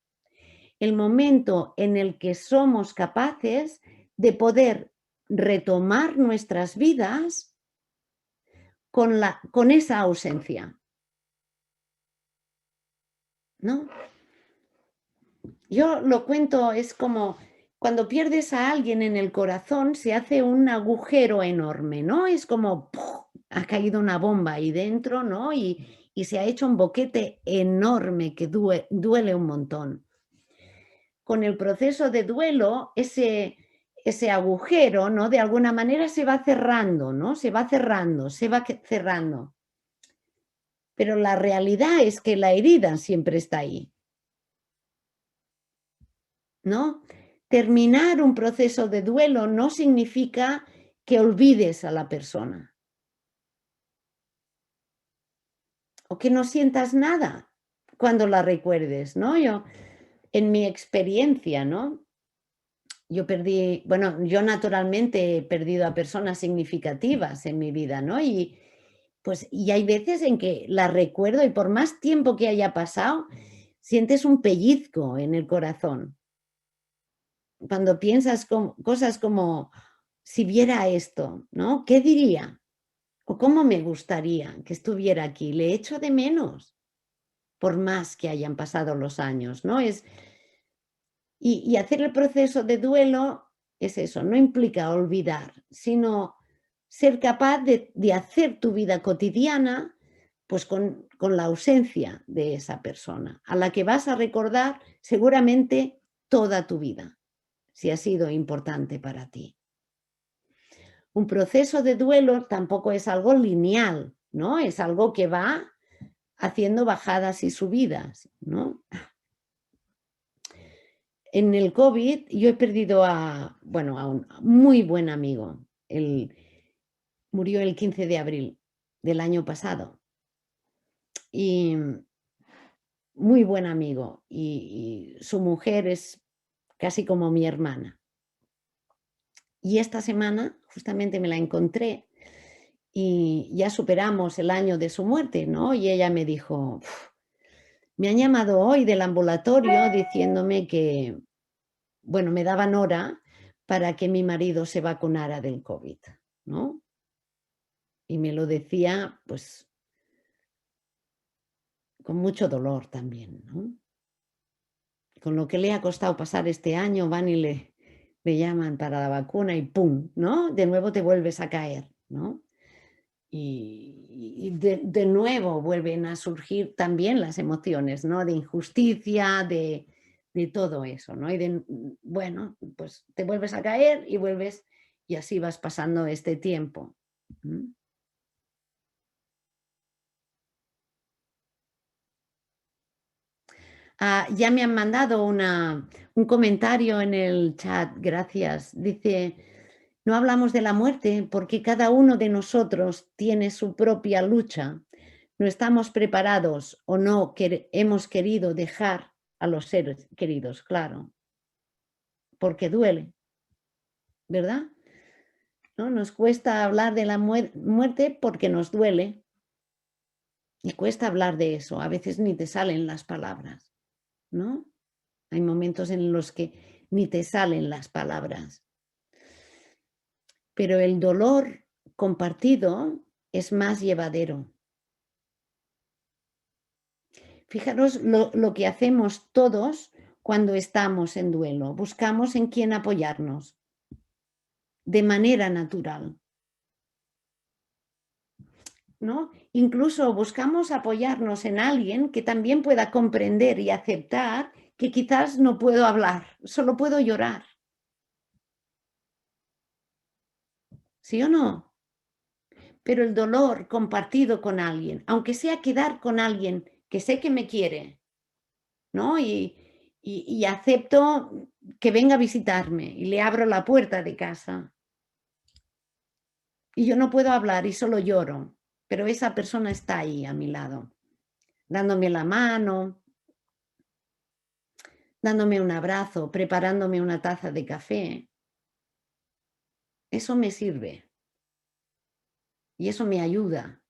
el momento en el que somos capaces de poder retomar nuestras vidas con esa ausencia, ¿no? Yo lo cuento, es como cuando pierdes a alguien en el corazón se hace un agujero enorme, ¿no? Es como ¡puf! Ha caído una bomba ahí dentro, ¿no? Y se ha hecho un boquete enorme que duele un montón. Con el proceso de duelo, ese agujero, ¿no? De alguna manera se va cerrando, ¿no? Se va cerrando, se va cerrando. Pero la realidad es que la herida siempre está ahí, ¿no? Terminar un proceso de duelo no significa que olvides a la persona o que no sientas nada cuando la recuerdes, ¿no? Yo, en mi experiencia, ¿no? Yo perdí, bueno, yo naturalmente he perdido a personas significativas en mi vida, ¿no? Y pues, y hay veces en que la recuerdo y por más tiempo que haya pasado, sientes un pellizco en el corazón. Cuando piensas cosas como, si viera esto, ¿no? ¿Qué diría? ¿O cómo me gustaría que estuviera aquí? Le echo de menos, por más que hayan pasado los años, ¿no? Y hacer el proceso de duelo es eso, no implica olvidar, sino ser capaz de hacer tu vida cotidiana pues con la ausencia de esa persona, a la que vas a recordar seguramente toda tu vida, si ha sido importante para ti. Un proceso de duelo tampoco es algo lineal, ¿no? Es algo que va haciendo bajadas y subidas, ¿no? En el COVID yo he perdido bueno, a un muy buen amigo. Él murió el 15 de abril del año pasado. Y muy buen amigo. Y su mujer es casi como mi hermana. Y esta semana justamente me la encontré y ya superamos el año de su muerte, ¿no? Y ella me dijo, me han llamado hoy del ambulatorio diciéndome que, bueno, me daban hora para que mi marido se vacunara del COVID, ¿no? Y me lo decía, pues, con mucho dolor también, ¿no? Con lo que le ha costado pasar este año, van y le llaman para la vacuna y ¡pum!, ¿no? De nuevo te vuelves a caer, ¿no? Y de nuevo vuelven a surgir también las emociones, ¿no? De injusticia, de todo eso, ¿no? Y bueno, pues te vuelves a caer y vuelves y así vas pasando este tiempo. ¿Mm? Ya me han mandado un comentario en el chat, gracias. Dice, no hablamos de la muerte porque cada uno de nosotros tiene su propia lucha. No estamos preparados o no hemos querido dejar a los seres queridos, claro, porque duele, ¿verdad? ¿no? Nos cuesta hablar de la muerte porque nos duele. Y cuesta hablar de eso. A veces ni te salen las palabras, ¿no? Hay momentos en los que ni te salen las palabras. Pero el dolor compartido es más llevadero. Fijaros lo que hacemos todos cuando estamos en duelo. Buscamos en quién apoyarnos de manera natural, ¿no? Incluso buscamos apoyarnos en alguien que también pueda comprender y aceptar que quizás no puedo hablar, solo puedo llorar. ¿Sí o no? Pero el dolor compartido con alguien, aunque sea quedar con alguien que sé que me quiere, ¿no? Y acepto que venga a visitarme y le abro la puerta de casa. Y yo no puedo hablar y solo lloro, pero esa persona está ahí a mi lado, dándome la mano, dándome un abrazo, preparándome una taza de café. Eso me sirve y eso me ayuda,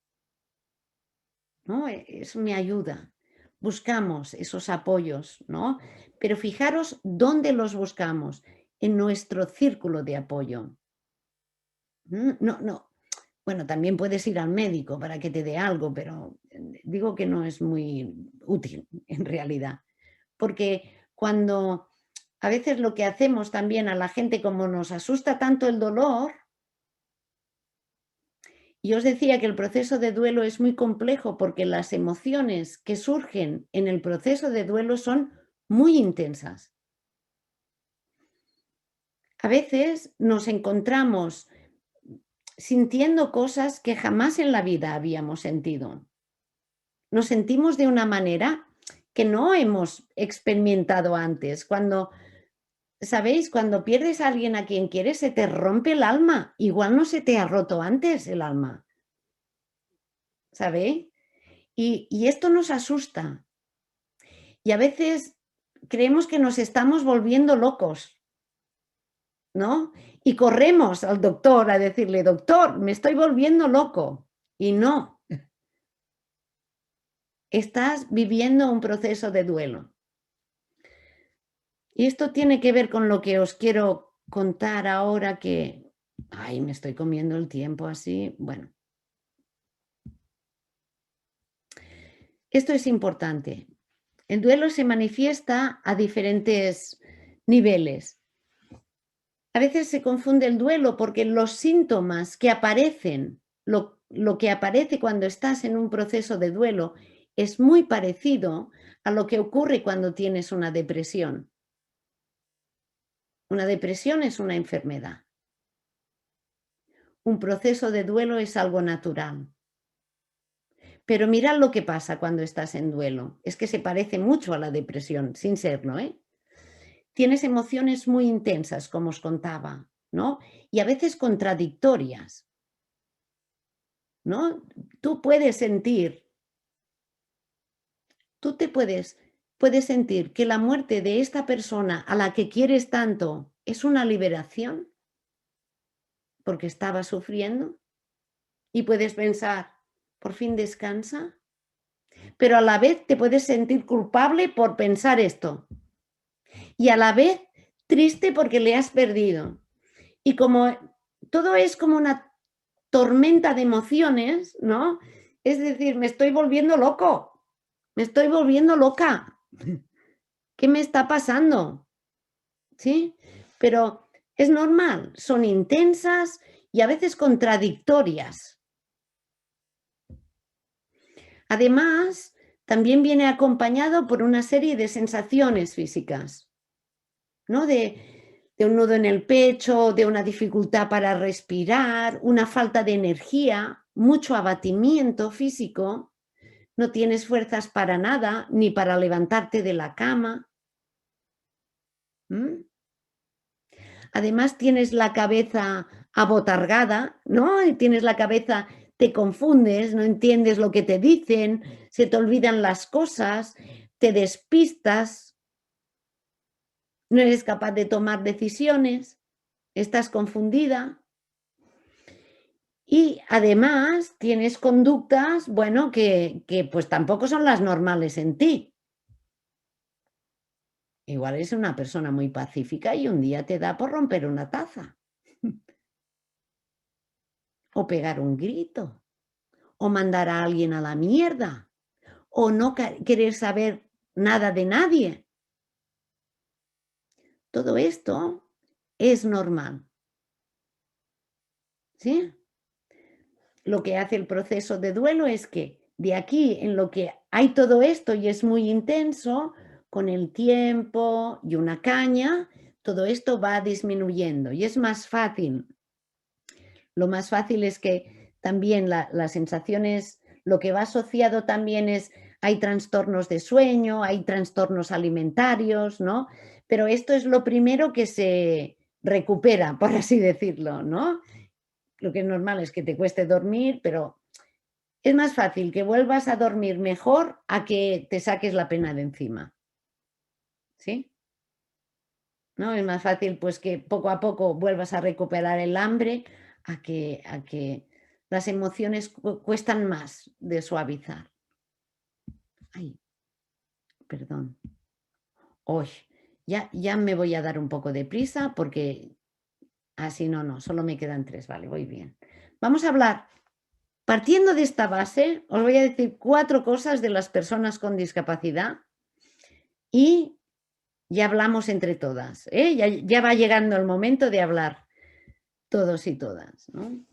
¿no? Eso me ayuda. Buscamos esos apoyos, ¿no? Pero fijaros dónde los buscamos, en nuestro círculo de apoyo. No, no. Bueno, también puedes ir al médico para que te dé algo, pero digo que no es muy útil en realidad. Porque cuando a veces lo que hacemos también a la gente, como nos asusta tanto el dolor, y os decía que el proceso de duelo es muy complejo porque las emociones que surgen en el proceso de duelo son muy intensas. A veces nos encontramos sintiendo cosas que jamás en la vida habíamos sentido. Nos sentimos de una manera que no hemos experimentado antes. Cuando, ¿sabéis? Cuando pierdes a alguien a quien quieres, se te rompe el alma. Igual no se te ha roto antes el alma. ¿Sabéis? Y esto nos asusta. Y a veces creemos que nos estamos volviendo locos, ¿no? Y corremos al doctor a decirle, doctor, me estoy volviendo loco. Y no, estás viviendo un proceso de duelo. Y esto tiene que ver con lo que os quiero contar ahora que, ay, me estoy comiendo el tiempo así. Bueno, esto es importante. El duelo se manifiesta a diferentes niveles. A veces se confunde el duelo porque los síntomas que aparecen, lo que aparece cuando estás en un proceso de duelo, es muy parecido a lo que ocurre cuando tienes una depresión. Una depresión es una enfermedad. Un proceso de duelo es algo natural. Pero mirad lo que pasa cuando estás en duelo. Es que se parece mucho a la depresión, sin serlo, ¿eh? Tienes emociones muy intensas, como os contaba, ¿no? Y a veces contradictorias, ¿no? Tú puedes sentir, puedes sentir que la muerte de esta persona a la que quieres tanto es una liberación porque estaba sufriendo y puedes pensar, por fin descansa, pero a la vez te puedes sentir culpable por pensar esto y a la vez triste porque le has perdido. Y como todo es como una tormenta de emociones, ¿no? Es decir, me estoy volviendo loco, me estoy volviendo loca. ¿Qué me está pasando? ¿Sí? Pero es normal, son intensas y a veces contradictorias. Además, también viene acompañado por una serie de sensaciones físicas, ¿no? De un nudo en el pecho, de una dificultad para respirar, una falta de energía, mucho abatimiento físico, no tienes fuerzas para nada, ni para levantarte de la cama. ¿Mm? Además tienes la cabeza abotargada, ¿no? Y tienes la cabeza, te confundes, no entiendes lo que te dicen, se te olvidan las cosas, te despistas, no eres capaz de tomar decisiones, estás confundida. Y además tienes conductas, bueno, que pues tampoco son las normales en ti. Igual eres una persona muy pacífica y un día te da por romper una taza. O pegar un grito. O mandar a alguien a la mierda. O no querer saber nada de nadie. Todo esto es normal. ¿Sí? Lo que hace el proceso de duelo es que de aquí en lo que hay todo esto y es muy intenso, con el tiempo y una caña, todo esto va disminuyendo y es más fácil. Lo más fácil es que también las sensaciones, lo que va asociado también es, hay trastornos de sueño, hay trastornos alimentarios, ¿no? Pero esto es lo primero que se recupera, por así decirlo, ¿no? Lo que es normal es que te cueste dormir, pero es más fácil que vuelvas a dormir mejor a que te saques la pena de encima. ¿Sí? ¿No? Es más fácil pues que poco a poco vuelvas a recuperar el hambre a que las emociones cuestan más de suavizar. Ay, perdón. Hoy ya me voy a dar un poco de prisa porque así no, solo me quedan 3, vale, voy bien. Vamos a hablar, partiendo de esta base, os voy a decir 4 cosas de las personas con discapacidad y ya hablamos entre todas, ¿eh? Ya va llegando el momento de hablar todos y todas, ¿no?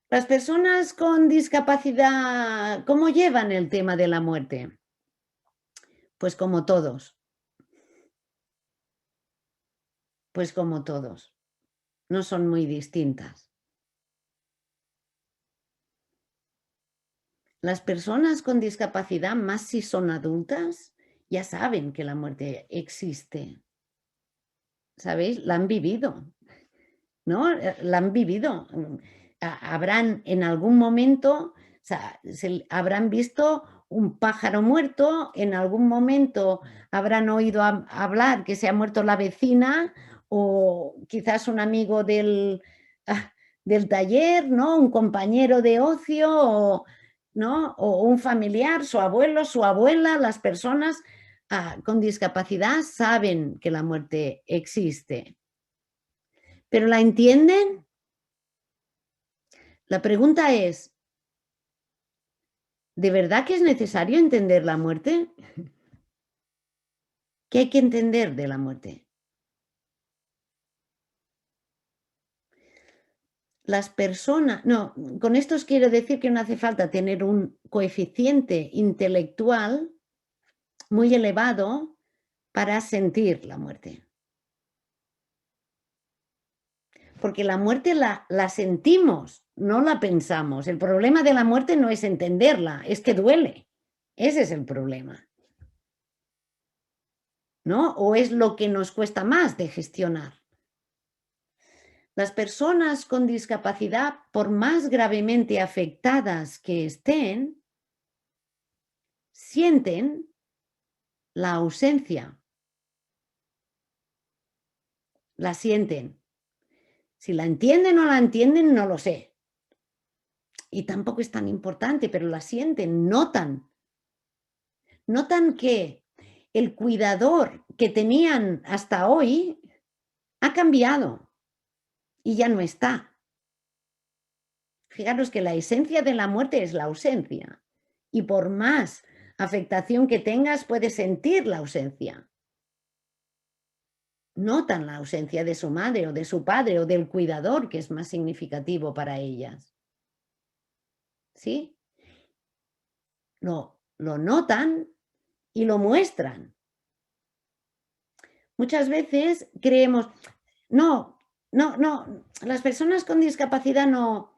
Las personas con discapacidad, ¿cómo llevan el tema de la muerte? Pues como todos. Pues como todos. No son muy distintas. Las personas con discapacidad, más si son adultas, ya saben que la muerte existe. ¿Sabéis? La han vivido, ¿no? La han vivido. Habrán en algún momento, o sea, habrán visto un pájaro muerto, en algún momento habrán oído hablar que se ha muerto la vecina o quizás un amigo del taller, ¿no? Un compañero de ocio, ¿no? O un familiar, su abuelo, su abuela. Las personas con discapacidad saben que la muerte existe. ¿Pero la entienden? La pregunta es, ¿de verdad que es necesario entender la muerte? ¿Qué hay que entender de la muerte? Las personas, no, con esto os quiero decir que no hace falta tener un coeficiente intelectual muy elevado para sentir la muerte. Porque la muerte la sentimos, no la pensamos. El problema de la muerte no es entenderla, es que duele. Ese es el problema. ¿No? O es lo que nos cuesta más de gestionar. Las personas con discapacidad, por más gravemente afectadas que estén, sienten la ausencia. La sienten. Si la entienden o no la entienden, no lo sé. Y tampoco es tan importante, pero la sienten, notan. Notan que el cuidador que tenían hasta hoy ha cambiado y ya no está. Fijaros que la esencia de la muerte es la ausencia. Y por más afectación que tengas, puedes sentir la ausencia. Notan la ausencia de su madre o de su padre o del cuidador, que es más significativo para ellas. ¿Sí? Lo notan y lo muestran. Muchas veces creemos, no, las personas con discapacidad no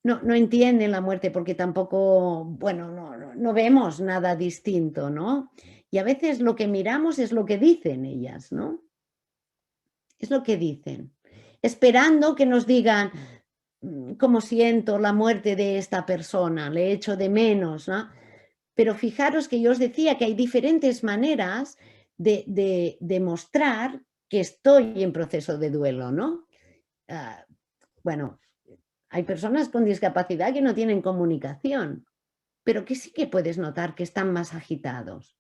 entienden la muerte porque tampoco, bueno, no vemos nada distinto, ¿no? Y a veces lo que miramos es lo que dicen ellas, ¿no? Es lo que dicen, esperando que nos digan cómo siento la muerte de esta persona, le echo de menos, ¿no? Pero fijaros que yo os decía que hay diferentes maneras de mostrar que estoy en proceso de duelo, ¿no? Bueno, Hay personas con discapacidad que no tienen comunicación, pero que sí que puedes notar que están más agitados,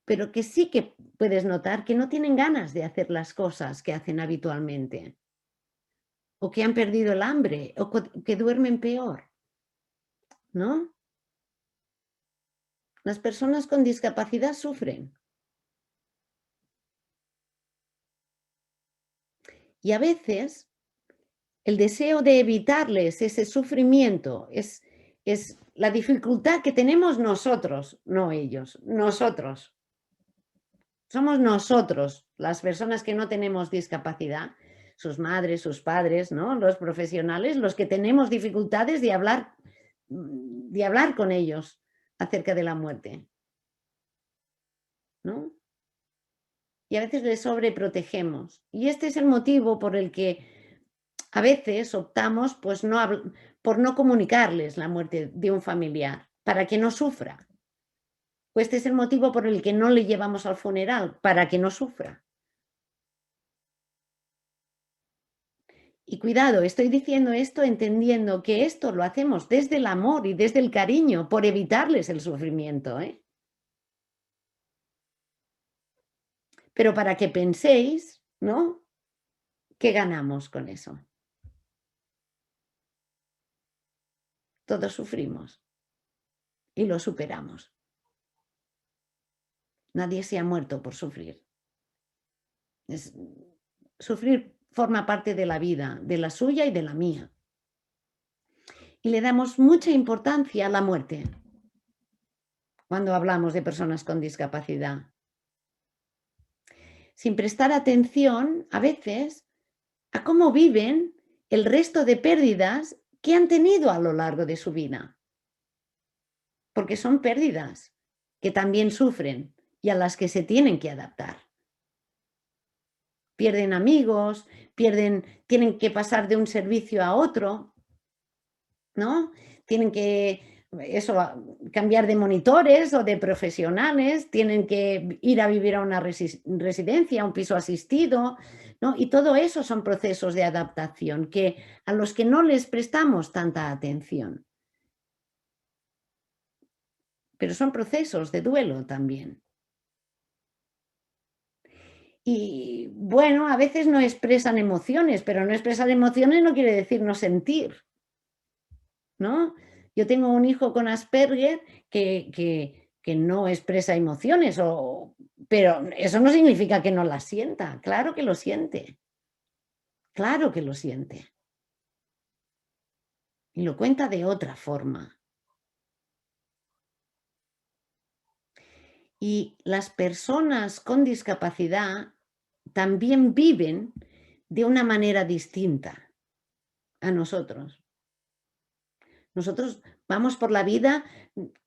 pero que sí que puedes notar que no tienen ganas de hacer las cosas que hacen habitualmente, o que han perdido el hambre, o que duermen peor, ¿no? Las personas con discapacidad sufren. Y a veces el deseo de evitarles ese sufrimiento es la dificultad que tenemos nosotros, no ellos, nosotros. Somos nosotros, las personas que no tenemos discapacidad, sus madres, sus padres, ¿no? Los profesionales, los que tenemos dificultades de hablar con ellos acerca de la muerte, ¿no? Y a veces les sobreprotegemos. Y este es el motivo por el que a veces optamos pues, por no comunicarles la muerte de un familiar, para que no sufra. Pues este es el motivo por el que no le llevamos al funeral, para que no sufra. Y cuidado, estoy diciendo esto entendiendo que esto lo hacemos desde el amor y desde el cariño, por evitarles el sufrimiento, ¿eh? Pero para que penséis, ¿no? ¿Qué ganamos con eso? Todos sufrimos y lo superamos. Nadie se ha muerto por sufrir. Sufrir forma parte de la vida, de la suya y de la mía. Y le damos mucha importancia a la muerte cuando hablamos de personas con discapacidad. Sin prestar atención, a veces, a cómo viven el resto de pérdidas que han tenido a lo largo de su vida. Porque son pérdidas que también sufren y a las que se tienen que adaptar. Pierden amigos, tienen que pasar de un servicio a otro, ¿no? Tienen que cambiar de monitores o de profesionales, tienen que ir a vivir a una residencia, a un piso asistido, ¿no? Y todo eso son procesos de adaptación a los que no les prestamos tanta atención. Pero son procesos de duelo también. Y bueno, a veces no expresan emociones, pero no expresar emociones no quiere decir no sentir, ¿no? Yo tengo un hijo con Asperger que no expresa emociones, pero eso no significa que no las sienta. Claro que lo siente. Claro que lo siente. Y lo cuenta de otra forma. Y las personas con discapacidad también viven de una manera distinta a nosotros. Nosotros vamos por la vida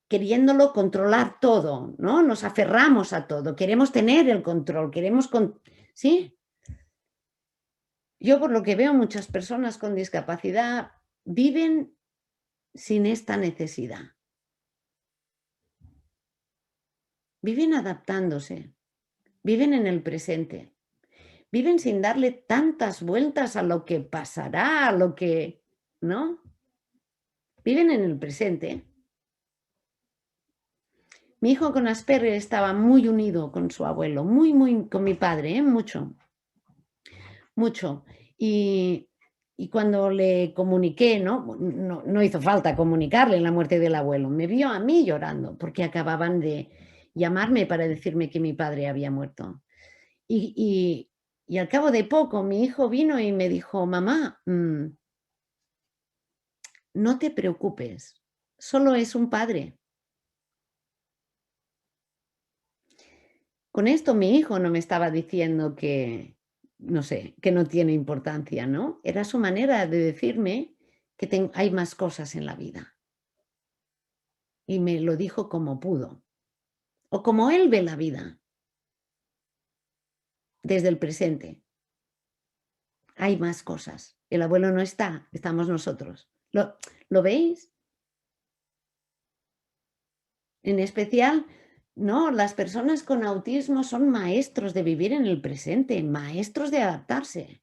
queriéndolo controlar todo, ¿no? Nos aferramos a todo, queremos tener el control, ¿sí? Yo por lo que veo, muchas personas con discapacidad viven sin esta necesidad. Viven adaptándose, viven en el presente, viven sin darle tantas vueltas a lo que pasará, a lo que, ¿no? Viven en el presente. Mi hijo con Asperger estaba muy unido con su abuelo, muy con mi padre, mucho. Y cuando le comuniqué, no hizo falta comunicarle la muerte del abuelo, me vio a mí llorando porque acababan de llamarme para decirme que mi padre había muerto. Y al cabo de poco mi hijo vino y me dijo, mamá, no te preocupes, solo es un padre. Con esto mi hijo no me estaba diciendo que, no sé, que no tiene importancia, ¿no? Era su manera de decirme que hay más cosas en la vida. Y me lo dijo como pudo, o como él ve la vida, desde el presente. Hay más cosas. El abuelo no está, estamos nosotros. ¿Lo veis? En especial, no, las personas con autismo son maestros de vivir en el presente, maestros de adaptarse,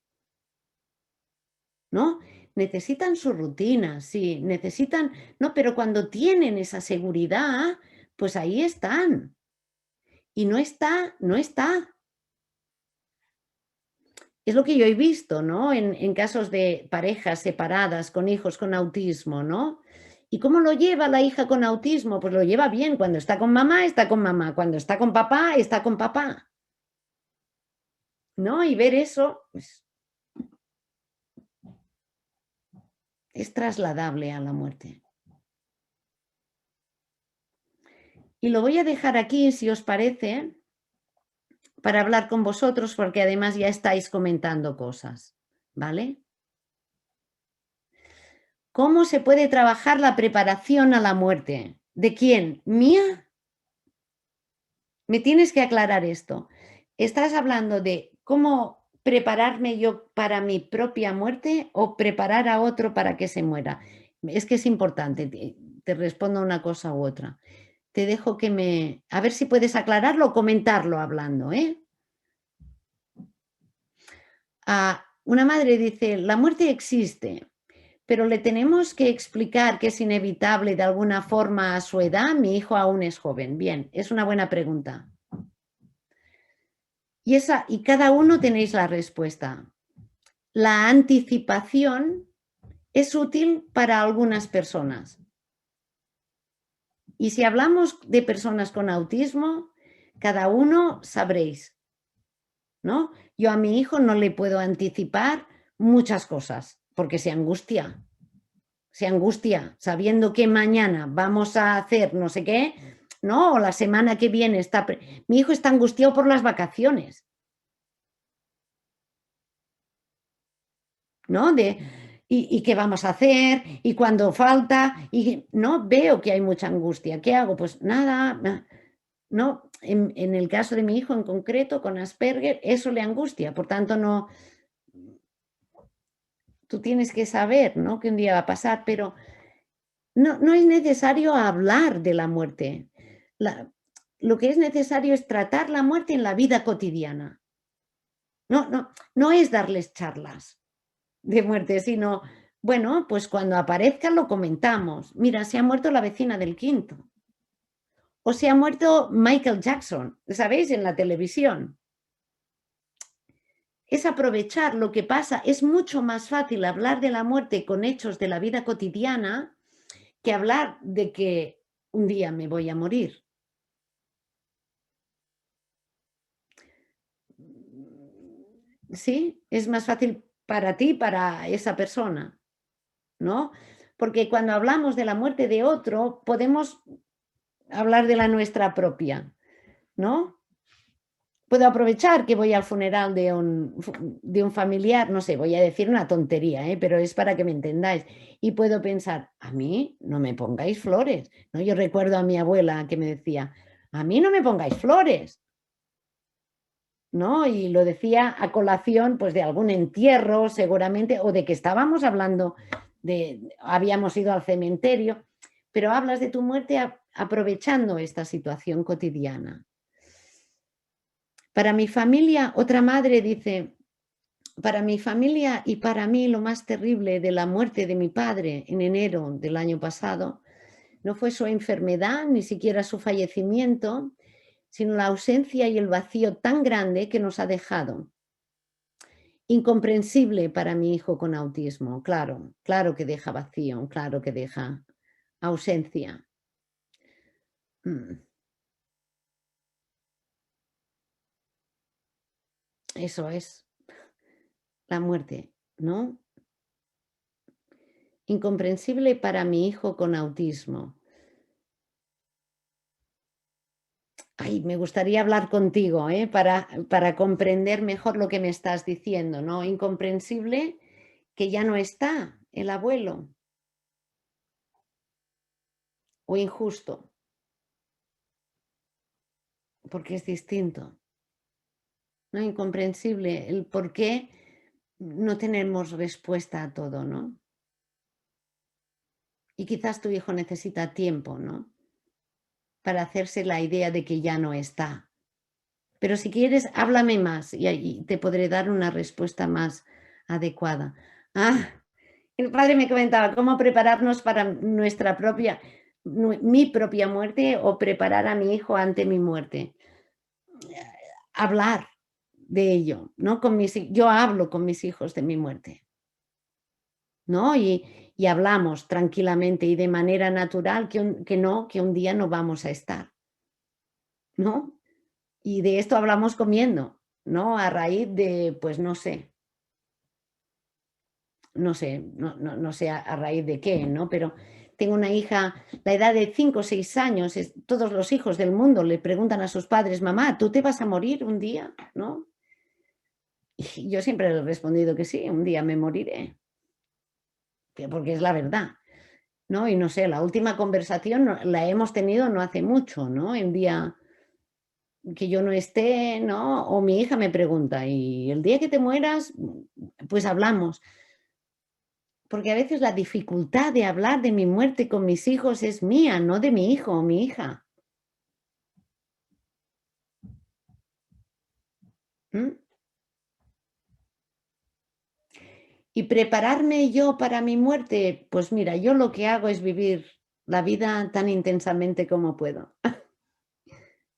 ¿no? necesitan su rutina, sí, necesitan, no, pero cuando tienen esa seguridad, pues ahí están. Y no está, no está. Es lo que yo he visto, ¿no? En casos de parejas separadas con hijos con autismo, ¿no? ¿Y cómo lo lleva la hija con autismo? Pues lo lleva bien. Cuando está con mamá, está con mamá. Cuando está con papá, está con papá. ¿No? Y ver eso, pues, es trasladable a la muerte. Y lo voy a dejar aquí, si os parece, para hablar con vosotros, porque además ya estáis comentando cosas, ¿vale? ¿Cómo se puede trabajar la preparación a la muerte? ¿De quién? ¿Mía? Me tienes que aclarar esto. ¿Estás hablando de cómo prepararme yo para mi propia muerte o preparar a otro para que se muera? Es que es importante, te respondo una cosa u otra. Te dejo que me... A ver si puedes aclararlo o comentarlo hablando, ¿eh? Una madre dice, la muerte existe, pero le tenemos que explicar que es inevitable de alguna forma a su edad. Mi hijo aún es joven. Bien, es una buena pregunta. Y cada uno tenéis la respuesta. La anticipación es útil para algunas personas. Y si hablamos de personas con autismo, cada uno sabréis, ¿no? Yo a mi hijo no le puedo anticipar muchas cosas porque se angustia sabiendo que mañana vamos a hacer no sé qué, ¿no? O la semana que viene está... Mi hijo está angustiado por las vacaciones, ¿no? ¿Y qué vamos a hacer? ¿Y cuándo falta? Y no veo que hay mucha angustia. ¿Qué hago? Pues nada, no. En el caso de mi hijo en concreto, con Asperger, eso le angustia. Por tanto, no... Tú tienes que saber, ¿no? Que un día va a pasar, pero no es necesario hablar de la muerte. Lo que es necesario es tratar la muerte en la vida cotidiana. No es darles charlas de muerte, sino, bueno, pues cuando aparezca lo comentamos. Mira, se ha muerto la vecina del quinto. O se ha muerto Michael Jackson, ¿sabéis? En la televisión. Es aprovechar lo que pasa. Es mucho más fácil hablar de la muerte con hechos de la vida cotidiana que hablar de que un día me voy a morir. Sí, es más fácil para ti, para esa persona, ¿no? Porque cuando hablamos de la muerte de otro, podemos hablar de la nuestra propia, ¿no? Puedo aprovechar que voy al funeral de un familiar, no sé, voy a decir una tontería, pero es para que me entendáis. Y puedo pensar, a mí no me pongáis flores, ¿no? Yo recuerdo a mi abuela que me decía, a mí no me pongáis flores, ¿no? Y lo decía a colación, pues, de algún entierro, seguramente, o de que estábamos hablando habíamos ido al cementerio, pero hablas de tu muerte aprovechando esta situación cotidiana. Para mi familia, otra madre dice, para mi familia y para mí lo más terrible de la muerte de mi padre en enero del año pasado no fue su enfermedad, ni siquiera su fallecimiento, sino la ausencia y el vacío tan grande que nos ha dejado. Incomprensible para mi hijo con autismo, claro, claro que deja vacío, claro que deja ausencia. Eso es la muerte, ¿no? Incomprensible para mi hijo con autismo. Ay, me gustaría hablar contigo, para comprender mejor lo que me estás diciendo, ¿no? Incomprensible que ya no está el abuelo. O injusto, porque es distinto. ¿No? Incomprensible el por qué no tenemos respuesta a todo, ¿no? Y quizás tu hijo necesita tiempo, ¿no? Para hacerse la idea de que ya no está. Pero si quieres, háblame más y te podré dar una respuesta más adecuada. El padre me comentaba cómo prepararnos para mi propia muerte o preparar a mi hijo ante mi muerte. Hablar de ello, ¿no? Yo hablo con mis hijos de mi muerte, ¿no? Y hablamos tranquilamente y de manera natural que un día no vamos a estar, ¿no? Y de esto hablamos comiendo, ¿no? A raíz de, pues no sé a raíz de qué, ¿no? Pero tengo una hija, la edad de 5 o 6 años, todos los hijos del mundo le preguntan a sus padres, mamá, ¿tú te vas a morir un día? ¿No? Y yo siempre le he respondido que sí, un día me moriré, porque es la verdad, ¿no? Y no sé, la última conversación la hemos tenido no hace mucho, ¿no? El día que yo no esté, ¿no? O mi hija me pregunta, ¿y el día que te mueras? Pues hablamos. Porque a veces la dificultad de hablar de mi muerte con mis hijos es mía, no de mi hijo o mi hija. ¿Mm? Y prepararme yo para mi muerte, pues mira, yo lo que hago es vivir la vida tan intensamente como puedo,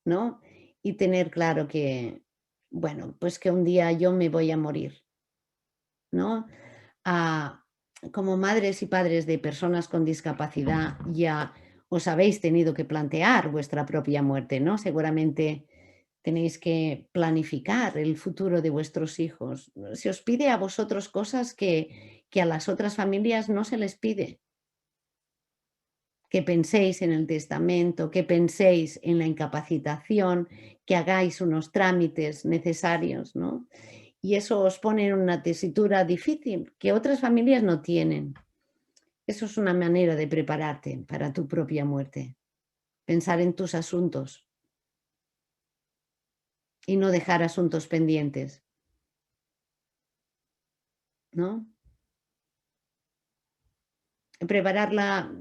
¿no? Y tener claro que, bueno, pues que un día yo me voy a morir, ¿no? Ah, como madres y padres de personas con discapacidad, ya os habéis tenido que plantear vuestra propia muerte, ¿no? Seguramente tenéis que planificar el futuro de vuestros hijos. Se os pide a vosotros cosas que a las otras familias no se les pide. Que penséis en el testamento, que penséis en la incapacitación, que hagáis unos trámites necesarios, ¿no? Y eso os pone en una tesitura difícil que otras familias no tienen. Eso es una manera de prepararte para tu propia muerte. Pensar en tus asuntos y no dejar asuntos pendientes, ¿no? Prepararla,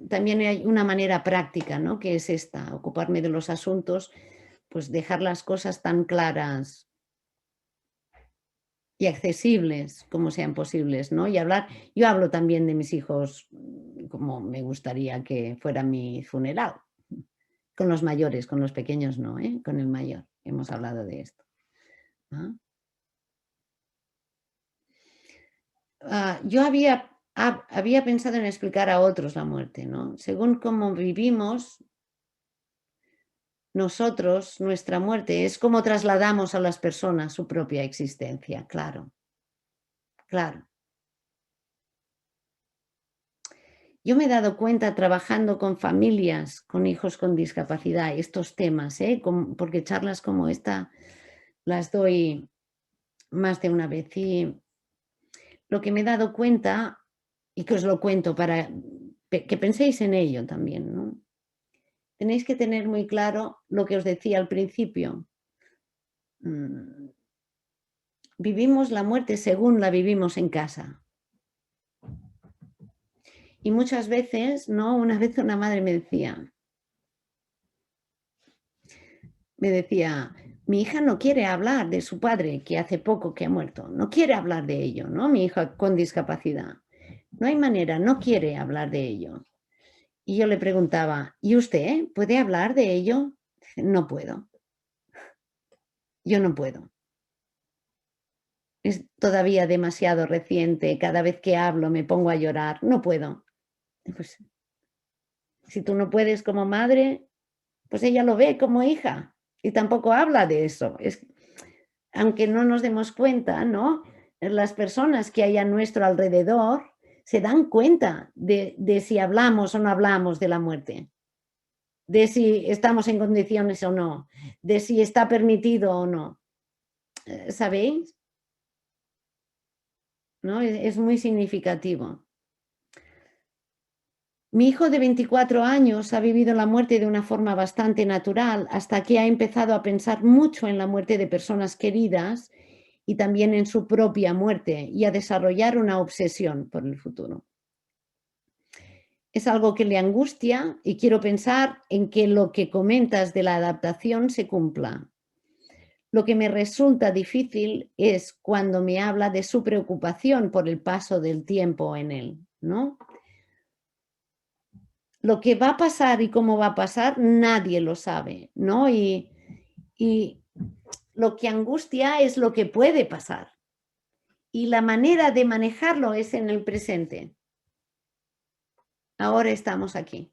también hay una manera práctica, ¿no? Que es esta, ocuparme de los asuntos, pues dejar las cosas tan claras y accesibles como sean posibles, ¿no? Y yo hablo también de mis hijos como me gustaría que fuera mi funeral, con los mayores, con los pequeños no, ¿eh? Con el mayor, hemos hablado de esto, ¿no? Yo había pensado en explicar a otros la muerte, ¿no? Según cómo vivimos nosotros, nuestra muerte, es como trasladamos a las personas su propia existencia, claro, claro. Yo me he dado cuenta trabajando con familias, con hijos con discapacidad, estos temas, ¿eh? Porque charlas como esta las doy más de una vez. Y lo que me he dado cuenta, y que os lo cuento para que penséis en ello también, ¿no? Tenéis que tener muy claro lo que os decía al principio. Mm, Vivimos la muerte según la vivimos en casa. Y muchas veces, ¿no? Una vez una madre me decía, mi hija no quiere hablar de su padre, que hace poco que ha muerto. No quiere hablar de ello, ¿no? Mi hija con discapacidad. No hay manera, no quiere hablar de ello. Y yo le preguntaba, ¿y usted puede hablar de ello? No puedo. Yo no puedo. Es todavía demasiado reciente. Cada vez que hablo me pongo a llorar. No puedo. Pues, si tú no puedes como madre, pues ella lo ve como hija y tampoco habla de eso. Aunque no nos demos cuenta, ¿no? Las personas que hay a nuestro alrededor se dan cuenta de si hablamos o no hablamos de la muerte, de si estamos en condiciones o no, de si está permitido o no. ¿Sabéis? ¿No? Es muy significativo. Mi hijo de 24 años ha vivido la muerte de una forma bastante natural hasta que ha empezado a pensar mucho en la muerte de personas queridas y también en su propia muerte y a desarrollar una obsesión por el futuro. Es algo que le angustia y quiero pensar en que lo que comentas de la adaptación se cumpla. Lo que me resulta difícil es cuando me habla de su preocupación por el paso del tiempo en él, ¿no? Lo que va a pasar y cómo va a pasar, nadie lo sabe, ¿no? Y lo que angustia es lo que puede pasar. Y la manera de manejarlo es en el presente. Ahora estamos aquí.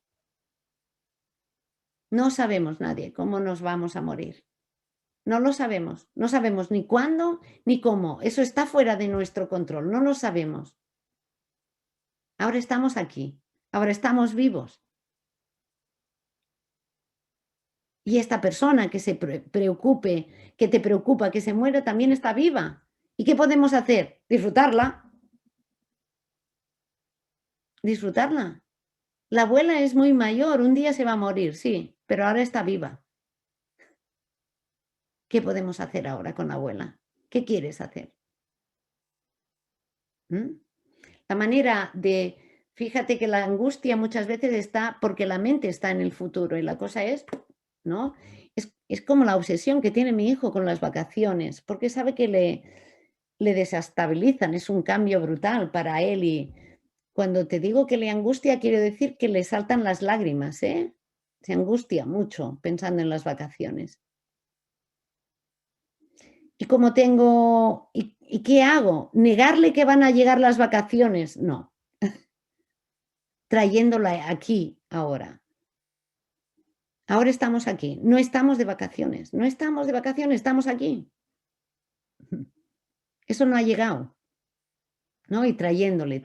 No sabemos nadie cómo nos vamos a morir. No lo sabemos. No sabemos ni cuándo ni cómo. Eso está fuera de nuestro control. No lo sabemos. Ahora estamos aquí. Ahora estamos vivos. Y esta persona que se preocupe, que te preocupa que se muera, también está viva. ¿Y qué podemos hacer? Disfrutarla. Disfrutarla. La abuela es muy mayor, un día se va a morir, sí, pero ahora está viva. ¿Qué podemos hacer ahora con la abuela? ¿Qué quieres hacer? ¿Mm? La manera de, fíjate que la angustia muchas veces está porque la mente está en el futuro y la cosa es, ¿no? Es como la obsesión que tiene mi hijo con las vacaciones, porque sabe que le desestabilizan, es un cambio brutal para él y cuando te digo que le angustia, quiero decir que le saltan las lágrimas, ¿eh? Se angustia mucho pensando en las vacaciones. ¿Y cómo tengo, y qué hago? ¿Negarle que van a llegar las vacaciones? No, trayéndola aquí ahora. Ahora estamos aquí, no estamos de vacaciones, no estamos de vacaciones, estamos aquí. Eso no ha llegado, ¿no? Y trayéndole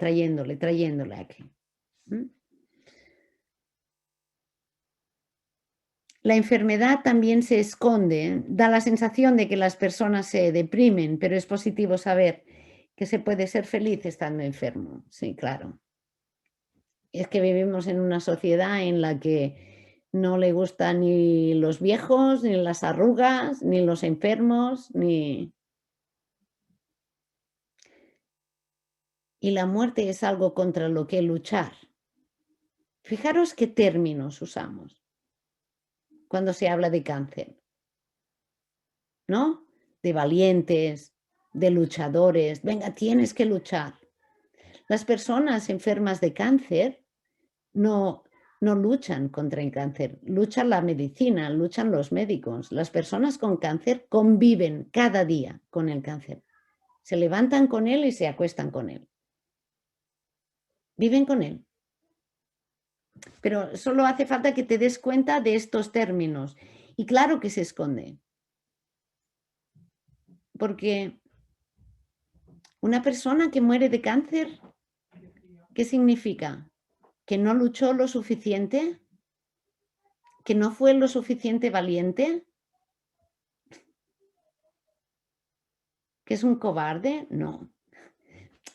aquí. ¿Mm? La enfermedad también se esconde, da la sensación de que las personas se deprimen, pero es positivo saber que se puede ser feliz estando enfermo. Sí, claro. Es que vivimos en una sociedad en la que no le gustan ni los viejos, ni las arrugas, ni los enfermos, ni... Y la muerte es algo contra lo que luchar. Fijaros qué términos usamos cuando se habla de cáncer, ¿no? De valientes, de luchadores. Venga, tienes que luchar. Las personas enfermas de cáncer no, no luchan contra el cáncer, luchan la medicina, luchan los médicos. Las personas con cáncer conviven cada día con el cáncer. Se levantan con él y se acuestan con él. Viven con él. Pero solo hace falta que te des cuenta de estos términos. Y claro que se esconde. Porque una persona que muere de cáncer, ¿qué significa? ¿Que no luchó lo suficiente? ¿Que no fue lo suficiente valiente? ¿Que es un cobarde? No.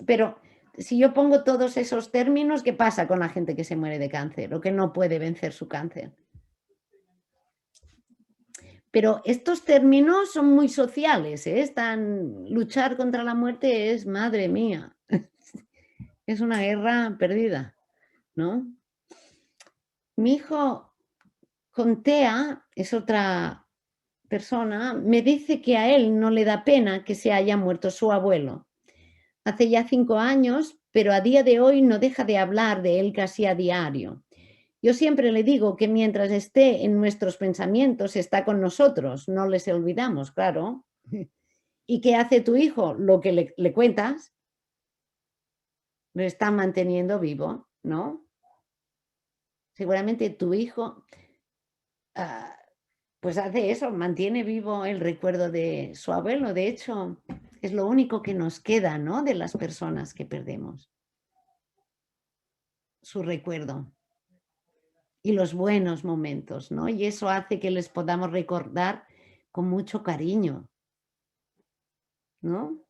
Pero si yo pongo todos esos términos, ¿qué pasa con la gente que se muere de cáncer o que no puede vencer su cáncer? Pero estos términos son muy sociales, ¿eh? Luchar contra la muerte es, madre mía, es una guerra perdida, ¿no? Mi hijo con TEA, es otra persona, me dice que a él no le da pena que se haya muerto su abuelo. Hace ya 5 años, pero a día de hoy no deja de hablar de él casi a diario. Yo siempre le digo que mientras esté en nuestros pensamientos, está con nosotros, no les olvidamos, claro. ¿Y qué hace tu hijo? Lo que le cuentas, lo está manteniendo vivo, ¿no? Seguramente tu hijo pues hace eso, mantiene vivo el recuerdo de su abuelo. De hecho, es lo único que nos queda, ¿no? De las personas que perdemos. Su recuerdo y los buenos momentos, ¿no? Y eso hace que les podamos recordar con mucho cariño, ¿no?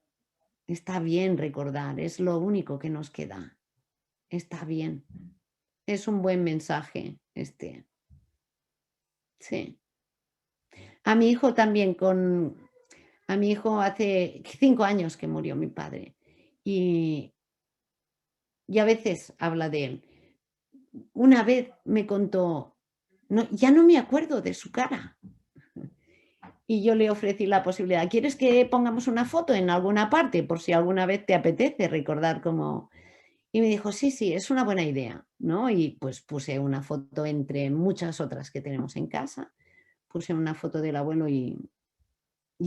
Está bien recordar, es lo único que nos queda. Está bien. Es un buen mensaje este. Sí. A mi hijo también a mi hijo hace 5 años que murió mi padre y a veces habla de él. Una vez me contó, no, ya no me acuerdo de su cara. Y yo le ofrecí la posibilidad, ¿quieres que pongamos una foto en alguna parte por si alguna vez te apetece recordar cómo? Y me dijo, sí, sí, es una buena idea, ¿no? Y pues puse una foto entre muchas otras que tenemos en casa, puse una foto del abuelo y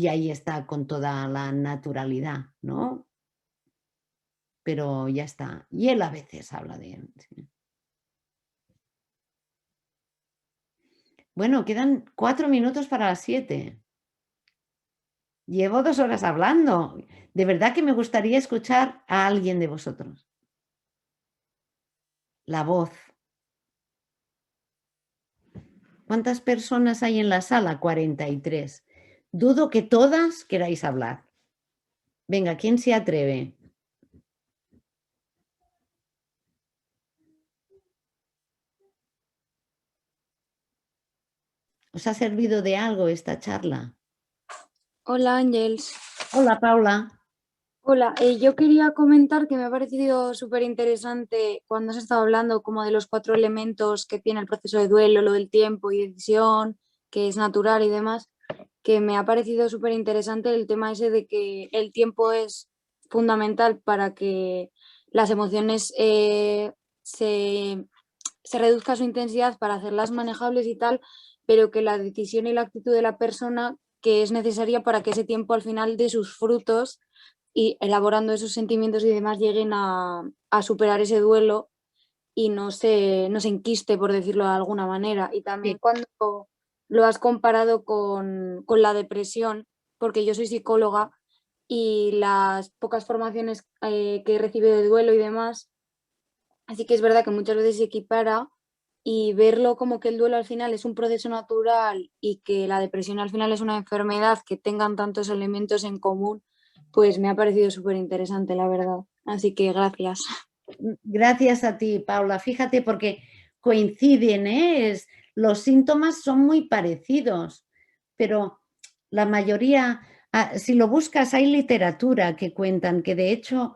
ahí está con toda la naturalidad, ¿no? Pero ya está. Y él a veces habla de él. Sí. Bueno, quedan 4 minutos para las 7. Llevo 2 horas hablando. De verdad que me gustaría escuchar a alguien de vosotros. La voz. ¿Cuántas personas hay en la sala? 43. Dudo que todas queráis hablar. Venga, ¿quién se atreve? ¿Os ha servido de algo esta charla? Hola Ángels. Hola, Paula. Hola, yo quería comentar que me ha parecido súper interesante cuando has estado hablando como de los 4 elementos que tiene el proceso de duelo, lo del tiempo y decisión, que es natural y demás, que me ha parecido súper interesante el tema ese de que el tiempo es fundamental para que las emociones se reduzca su intensidad para hacerlas manejables y tal, pero que la decisión y la actitud de la persona que es necesaria para que ese tiempo al final dé sus frutos y elaborando esos sentimientos y demás lleguen a superar ese duelo y no se enquiste, por decirlo de alguna manera. Y también Sí. cuando lo has comparado con la depresión, porque yo soy psicóloga y las pocas formaciones que he recibido de duelo y demás, así que es verdad que muchas veces se equipara y verlo como que el duelo al final es un proceso natural y que la depresión al final es una enfermedad que tengan tantos elementos en común, pues me ha parecido súper interesante, la verdad. Así que gracias. Gracias a ti, Paula. Fíjate, porque coinciden, ¿eh? Los síntomas son muy parecidos, pero la mayoría, si lo buscas, hay literatura que cuentan que de hecho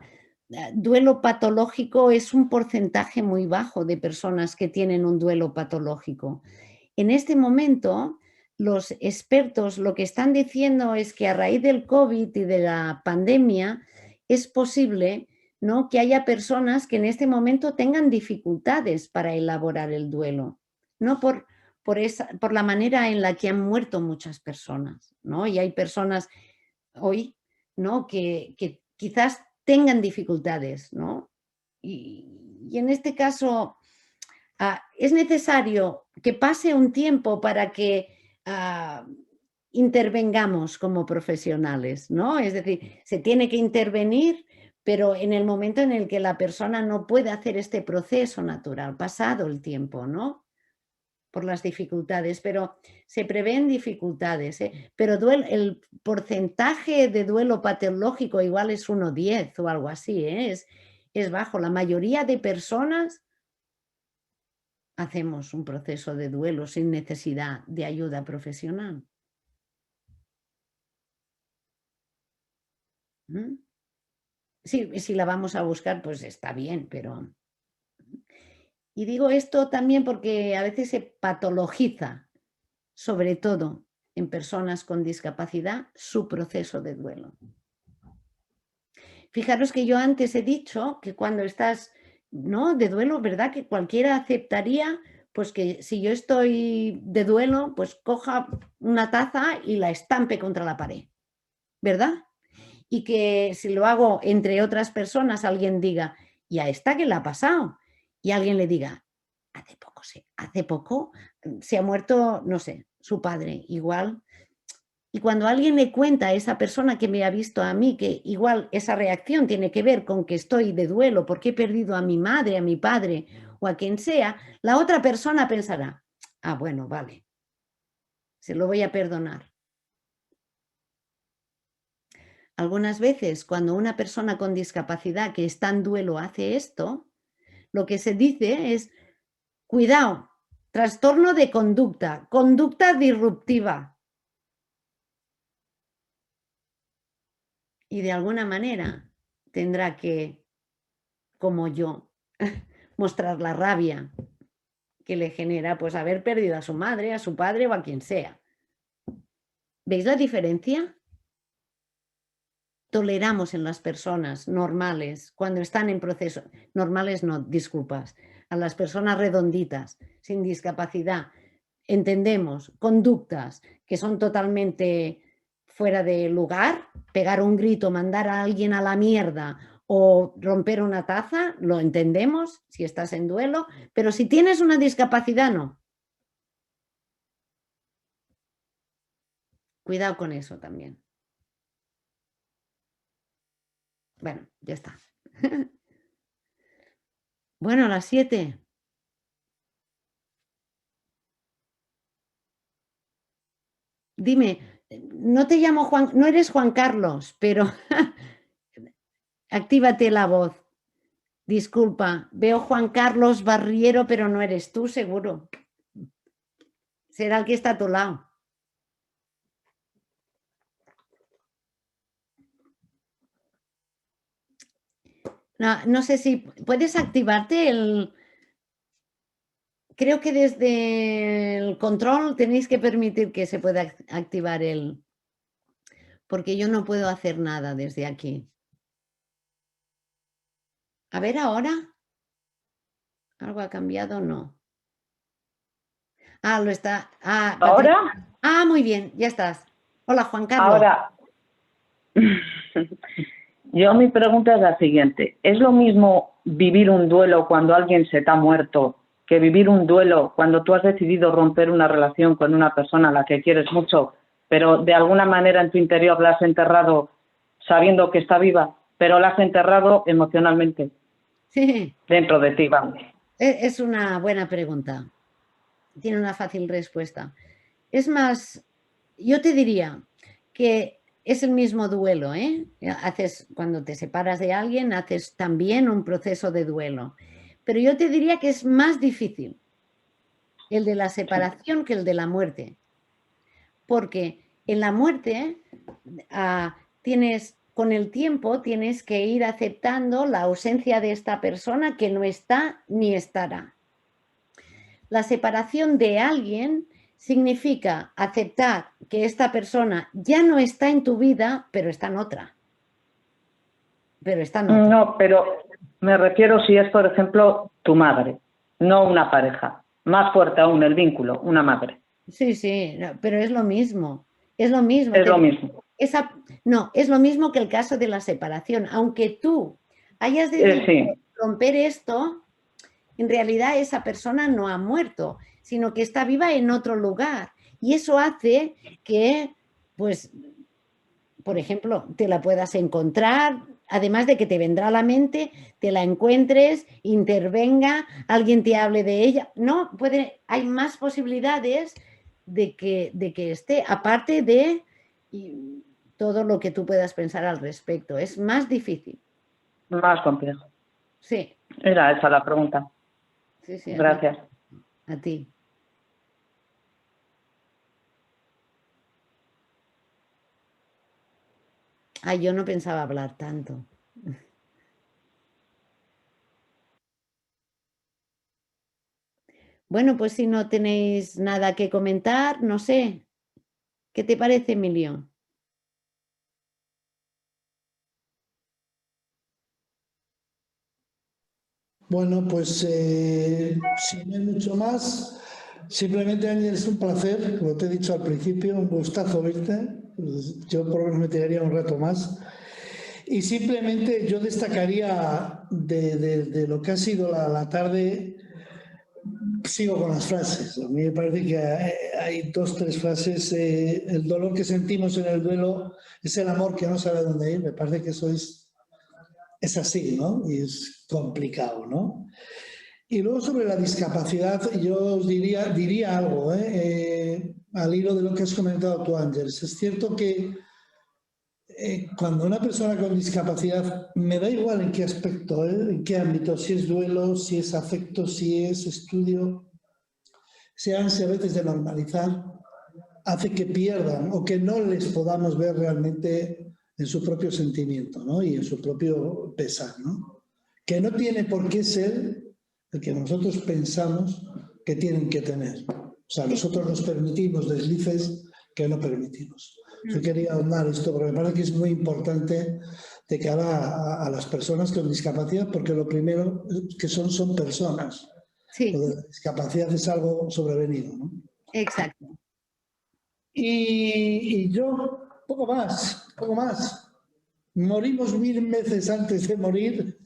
duelo patológico es un porcentaje muy bajo de personas que tienen un duelo patológico. En este momento, los expertos lo que están diciendo es que a raíz del COVID y de la pandemia es posible, ¿no?, que haya personas que en este momento tengan dificultades para elaborar el duelo, ¿no? Por la manera en la que han muerto muchas personas, ¿no? Y hay personas hoy, ¿no?, que quizás tengan dificultades, ¿no? Y en este caso es necesario que pase un tiempo para que intervengamos como profesionales, ¿no? Es decir, se tiene que intervenir, pero en el momento en el que la persona no puede hacer este proceso natural, pasado el tiempo, ¿no? Por las dificultades, pero se prevén dificultades, ¿eh? Pero el porcentaje de duelo patológico igual es 1,10 o algo así, ¿eh? Es bajo. La mayoría de personas hacemos un proceso de duelo sin necesidad de ayuda profesional. ¿Mm? Sí, si la vamos a buscar, pues está bien, pero... Y digo esto también porque a veces se patologiza, sobre todo en personas con discapacidad, su proceso de duelo. Fijaros que yo antes he dicho que cuando estás, ¿no?, de duelo, ¿verdad?, que cualquiera aceptaría, pues que si yo estoy de duelo, pues coja una taza y la estampe contra la pared, ¿verdad? Y que si lo hago entre otras personas, alguien diga, ¿y a esta qué le ha pasado? Y alguien le diga, hace poco se ha muerto, no sé, su padre, igual. Y cuando alguien le cuenta a esa persona que me ha visto a mí que igual esa reacción tiene que ver con que estoy de duelo porque he perdido a mi madre, a mi padre o a quien sea, la otra persona pensará, bueno, vale, se lo voy a perdonar. Algunas veces cuando una persona con discapacidad que está en duelo hace esto, lo que se dice es, cuidado, trastorno de conducta, conducta disruptiva. Y de alguna manera tendrá que, como yo, mostrar la rabia que le genera pues haber perdido a su madre, a su padre o a quien sea. ¿Veis la diferencia? Toleramos en las personas normales, cuando están en proceso, normales no, disculpas, a las personas redonditas, sin discapacidad, entendemos conductas que son totalmente fuera de lugar, pegar un grito, mandar a alguien a la mierda o romper una taza, lo entendemos si estás en duelo, pero si tienes una discapacidad, no. Cuidado con eso también. Bueno, ya está. Bueno, a las 7. Dime, no te llamo Juan, no eres Juan Carlos, pero actívate la voz. Disculpa, veo Juan Carlos Barriero, pero no eres tú, seguro. Será el que está a tu lado. No sé si puedes activarte el... Creo que desde el control tenéis que permitir que se pueda activar el... Porque yo no puedo hacer nada desde aquí. A ver ahora. ¿Algo ha cambiado? No. Ah, lo está. Ah, ¿Ahora? Ah, muy bien, ya estás. Hola, Juan Carlos. Ahora, yo mi pregunta es la siguiente. ¿Es lo mismo vivir un duelo cuando alguien se te ha muerto que vivir un duelo cuando tú has decidido romper una relación con una persona a la que quieres mucho, pero de alguna manera en tu interior la has enterrado sabiendo que está viva, pero la has enterrado emocionalmente Sí. dentro de ti, vamos? Es una buena pregunta. Tiene una fácil respuesta. Es más, yo te diría que es el mismo duelo, ¿eh? Cuando te separas de alguien, haces también un proceso de duelo. Pero yo te diría que es más difícil el de la separación que el de la muerte. Porque en la muerte con el tiempo tienes que ir aceptando la ausencia de esta persona que no está ni estará. La separación de alguien significa aceptar que esta persona ya no está en tu vida, pero está en otra. No, pero me refiero si es, por ejemplo, tu madre, no una pareja. Más fuerte aún el vínculo, una madre. Sí, sí, pero es lo mismo. Es lo mismo. Es lo mismo. No, es lo mismo que el caso de la separación. Aunque tú hayas decidido romper esto, en realidad esa persona no ha muerto, sino que está viva en otro lugar. Y eso hace que, pues, por ejemplo, te la puedas encontrar, además de que te vendrá a la mente, te la encuentres, intervenga, alguien te hable de ella. No, hay más posibilidades de que esté, aparte de todo lo que tú puedas pensar al respecto. Es más difícil. Más complejo. Sí. Era esa la pregunta. Sí, sí. Gracias. A ti. Ay, yo no pensaba hablar tanto. Bueno, pues si no tenéis nada que comentar, no sé. ¿Qué te parece, Emilio? Bueno, pues si no hay mucho más, simplemente, Ángel, es un placer, como te he dicho al principio, un gustazo verte. Yo por lo menos me tiraría un rato más. Y simplemente yo destacaría de lo que ha sido la tarde, sigo con las frases. A mí me parece que hay 2, 3 frases. El dolor que sentimos en el duelo es el amor que no sabe dónde ir. Me parece que eso es así, ¿no? Y es complicado, ¿no? Y luego sobre la discapacidad, yo os diría algo, al hilo de lo que has comentado tú, Ángeles. Es cierto que cuando una persona con discapacidad, me da igual en qué aspecto, en qué ámbito, si es duelo, si es afecto, si es estudio, ese ansia a veces de normalizar hace que pierdan o que no les podamos ver realmente en su propio sentimiento, ¿no? Y en su propio pesar, ¿no? Que no tiene por qué ser el que nosotros pensamos que tienen que tener. O sea, nosotros nos permitimos deslices que no permitimos. Yo quería ahondar esto porque me parece que es muy importante de cara a las personas con discapacidad, porque lo primero que son personas. Sí, Lo de la discapacidad es algo sobrevenido, ¿no? exacto. Y yo, poco más. Morimos 1000 veces antes de morir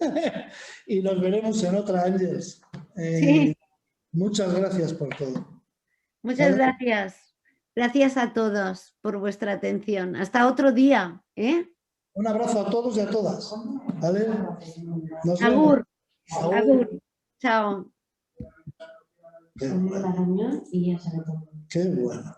y nos veremos en otra, Ángeles. Sí, Muchas gracias por todo. muchas ¿Vale? gracias. Gracias a todos por vuestra atención. Hasta otro día, ¿eh? Un abrazo a todos y a todas. ¿Vale? Nos vemos. Agur, Agur. agur. Chao. Qué bueno. Qué bueno.